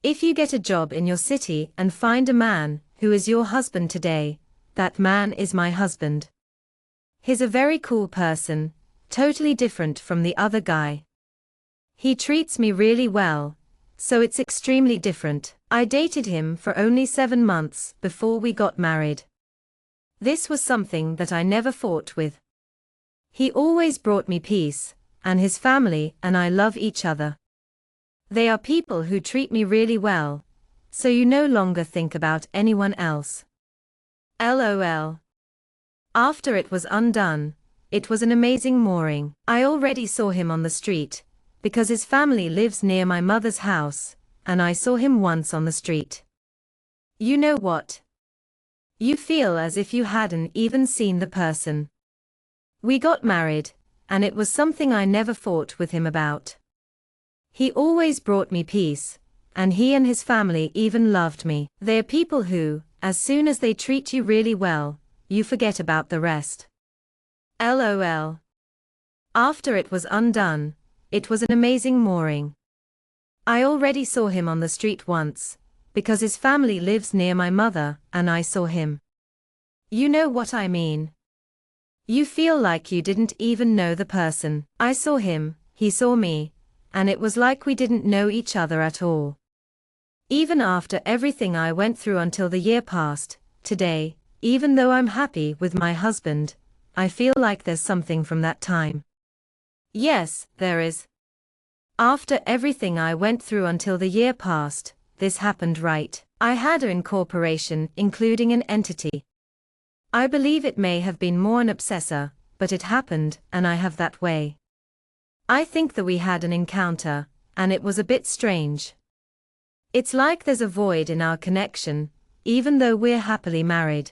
If you get a job in your city and find a man who is your husband today, that man is my husband. He's a very cool person, totally different from the other guy. He treats me really well, so it's extremely different. I dated him for only 7 months before we got married. This was something that I never fought with. He always brought me peace, and his family and I love each other. They are people who treat me really well, so you no longer think about anyone else. LOL. After it was undone, it was an amazing mooring. I already saw him on the street, because his family lives near my mother's house, and I saw him once on the street. You know what? You feel as if you hadn't even seen the person. We got married, and it was something I never fought with him about. He always brought me peace, and he and his family even loved me. They are people who, as soon as they treat you really well, you forget about the rest. LOL. After it was undone, it was an amazing mooring. I already saw him on the street once, because his family lives near my mother, and I saw him. You know what I mean. You feel like you didn't even know the person. I saw him, he saw me, and it was like we didn't know each other at all. Even after everything I went through until the year passed, today, even though I'm happy with my husband, I feel like there's something from that time. Yes, there is. After everything I went through until the year passed, this happened right. I had an incorporation including an entity. I believe it may have been more an obsessor, but it happened, and I have that way. I think that we had an encounter, and it was a bit strange. It's like there's a void in our connection, even though we're happily married.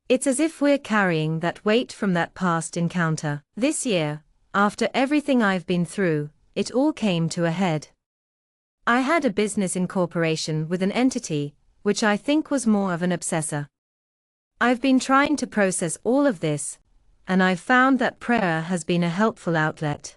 It's as if we're carrying that weight from that past encounter. This year, after everything I've been through, it all came to a head. I had a business incorporation with an entity, which I think was more of an obsessor. I've been trying to process all of this, and I've found that prayer has been a helpful outlet.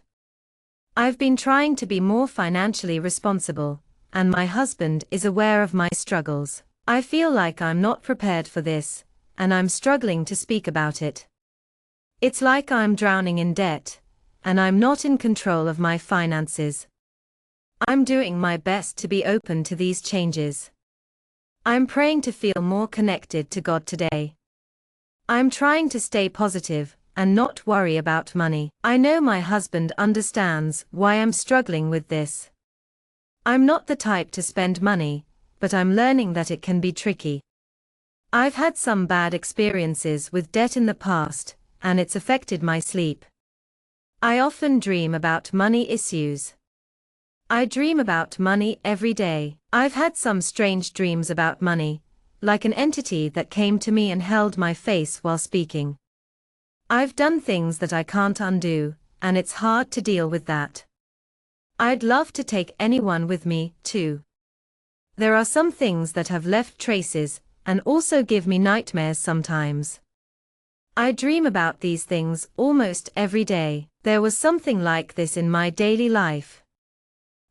I've been trying to be more financially responsible, and my husband is aware of my struggles. I feel like I'm not prepared for this, and I'm struggling to speak about it. It's like I'm drowning in debt, and I'm not in control of my finances. I'm doing my best to be open to these changes. I'm praying to feel more connected to God today. I'm trying to stay positive and not worry about money. I know my husband understands why I'm struggling with this. I'm not the type to spend money, but I'm learning that it can be tricky. I've had some bad experiences with debt in the past, and it's affected my sleep. I often dream about money issues. I dream about money every day. I've had some strange dreams about money, like an entity that came to me and held my face while speaking. I've done things that I can't undo, and it's hard to deal with that. I'd love to take anyone with me, too. There are some things that have left traces, and also give me nightmares sometimes. I dream about these things almost every day. There was something like this in my daily life.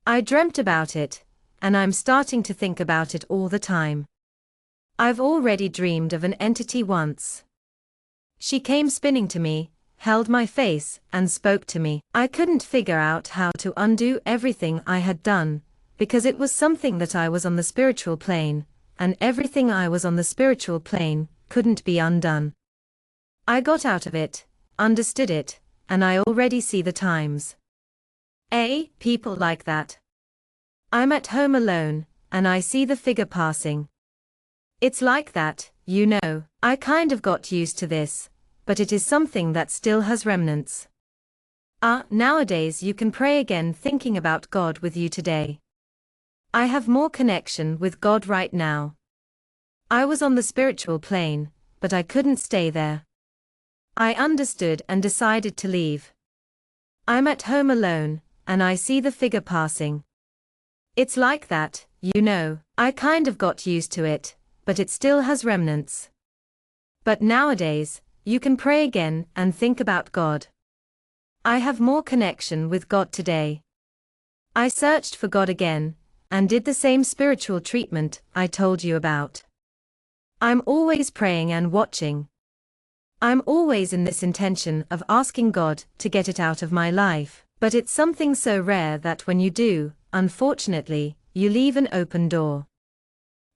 I dreamt about it, and I'm starting to think about it all the time. I've already dreamed of an entity once. She came spinning to me, held my face, and spoke to me. I couldn't figure out how to undo everything I had done, because it was something that I was on the spiritual plane, and everything I was on the spiritual plane couldn't be undone. I got out of it, understood it, and I already see the times. People like that. I'm at home alone, and I see the figure passing. It's like that, you know. I kind of got used to this, but it is something that still has remnants. Nowadays you can pray again thinking about God with you today. I have more connection with God right now. I was on the spiritual plane, but I couldn't stay there. I understood and decided to leave. I'm at home alone, and I see the figure passing. It's like that, you know. I kind of got used to it, but it still has remnants. But nowadays, you can pray again and think about God. I have more connection with God today. I searched for God again, and did the same spiritual treatment I told you about. I'm always praying and watching. I'm always in this intention of asking God to get it out of my life, but it's something so rare that when you do, unfortunately, you leave an open door.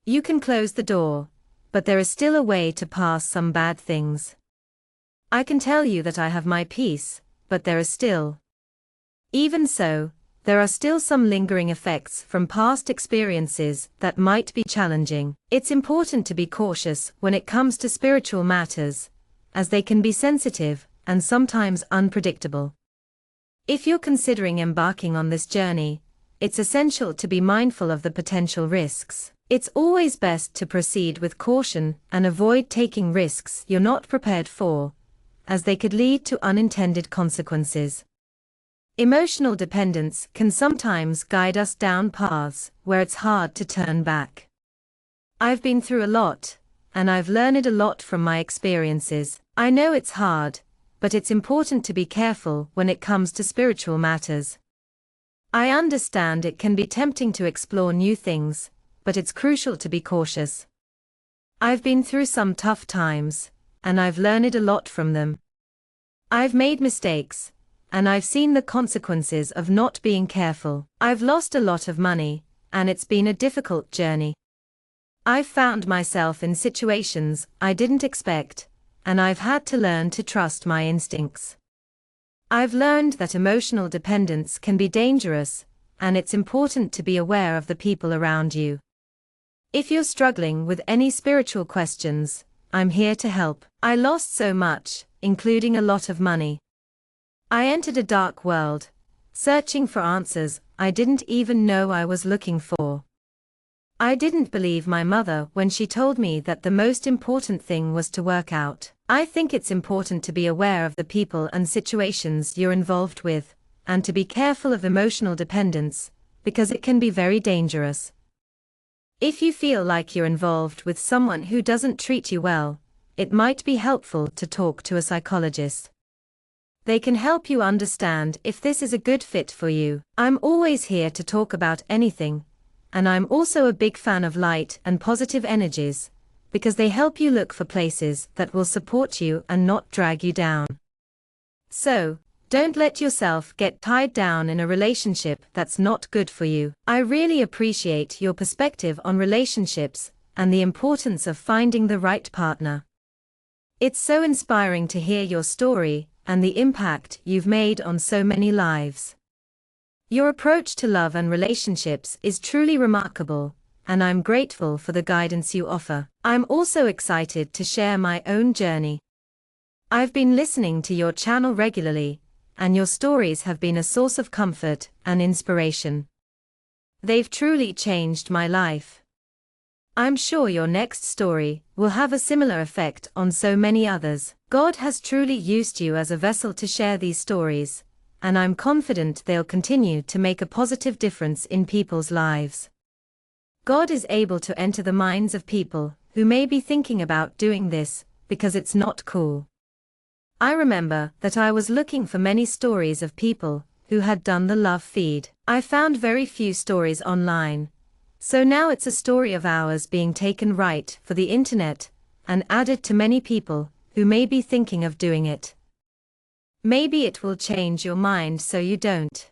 You can close the door, but there is still a way to pass some bad things. I can tell you that I have my peace, but there is still. Even so, there are still some lingering effects from past experiences that might be challenging. It's important to be cautious when it comes to spiritual matters, as they can be sensitive and sometimes unpredictable. If you're considering embarking on this journey, it's essential to be mindful of the potential risks. It's always best to proceed with caution and avoid taking risks you're not prepared for, as they could lead to unintended consequences. Emotional dependence can sometimes guide us down paths where it's hard to turn back. I've been through a lot, and I've learned a lot from my experiences. I know it's hard, but it's important to be careful when it comes to spiritual matters. I understand it can be tempting to explore new things, but it's crucial to be cautious. I've been through some tough times, and I've learned a lot from them. I've made mistakes, and I've seen the consequences of not being careful. I've lost a lot of money, and it's been a difficult journey. I've found myself in situations I didn't expect, and I've had to learn to trust my instincts. I've learned that emotional dependence can be dangerous, and it's important to be aware of the people around you. If you're struggling with any spiritual questions, I'm here to help. I lost so much, including a lot of money. I entered a dark world, searching for answers I didn't even know I was looking for. I didn't believe my mother when she told me that the most important thing was to work out. I think it's important to be aware of the people and situations you're involved with, and to be careful of emotional dependence, because it can be very dangerous. If you feel like you're involved with someone who doesn't treat you well, it might be helpful to talk to a psychologist. They can help you understand if this is a good fit for you. I'm always here to talk about anything, and I'm also a big fan of light and positive energies, because they help you look for places that will support you and not drag you down. So, don't let yourself get tied down in a relationship that's not good for you. I really appreciate your perspective on relationships and the importance of finding the right partner. It's so inspiring to hear your story and the impact you've made on so many lives. Your approach to love and relationships is truly remarkable, and I'm grateful for the guidance you offer. I'm also excited to share my own journey. I've been listening to your channel regularly, and your stories have been a source of comfort and inspiration. They've truly changed my life. I'm sure your next story will have a similar effect on so many others. God has truly used you as a vessel to share these stories, and I'm confident they'll continue to make a positive difference in people's lives. God is able to enter the minds of people who may be thinking about doing this because it's not cool. I remember that I was looking for many stories of people who had done the love feed. I found very few stories online. So now it's a story of ours being taken right for the internet and added to many people who may be thinking of doing it. Maybe it will change your mind so you don't.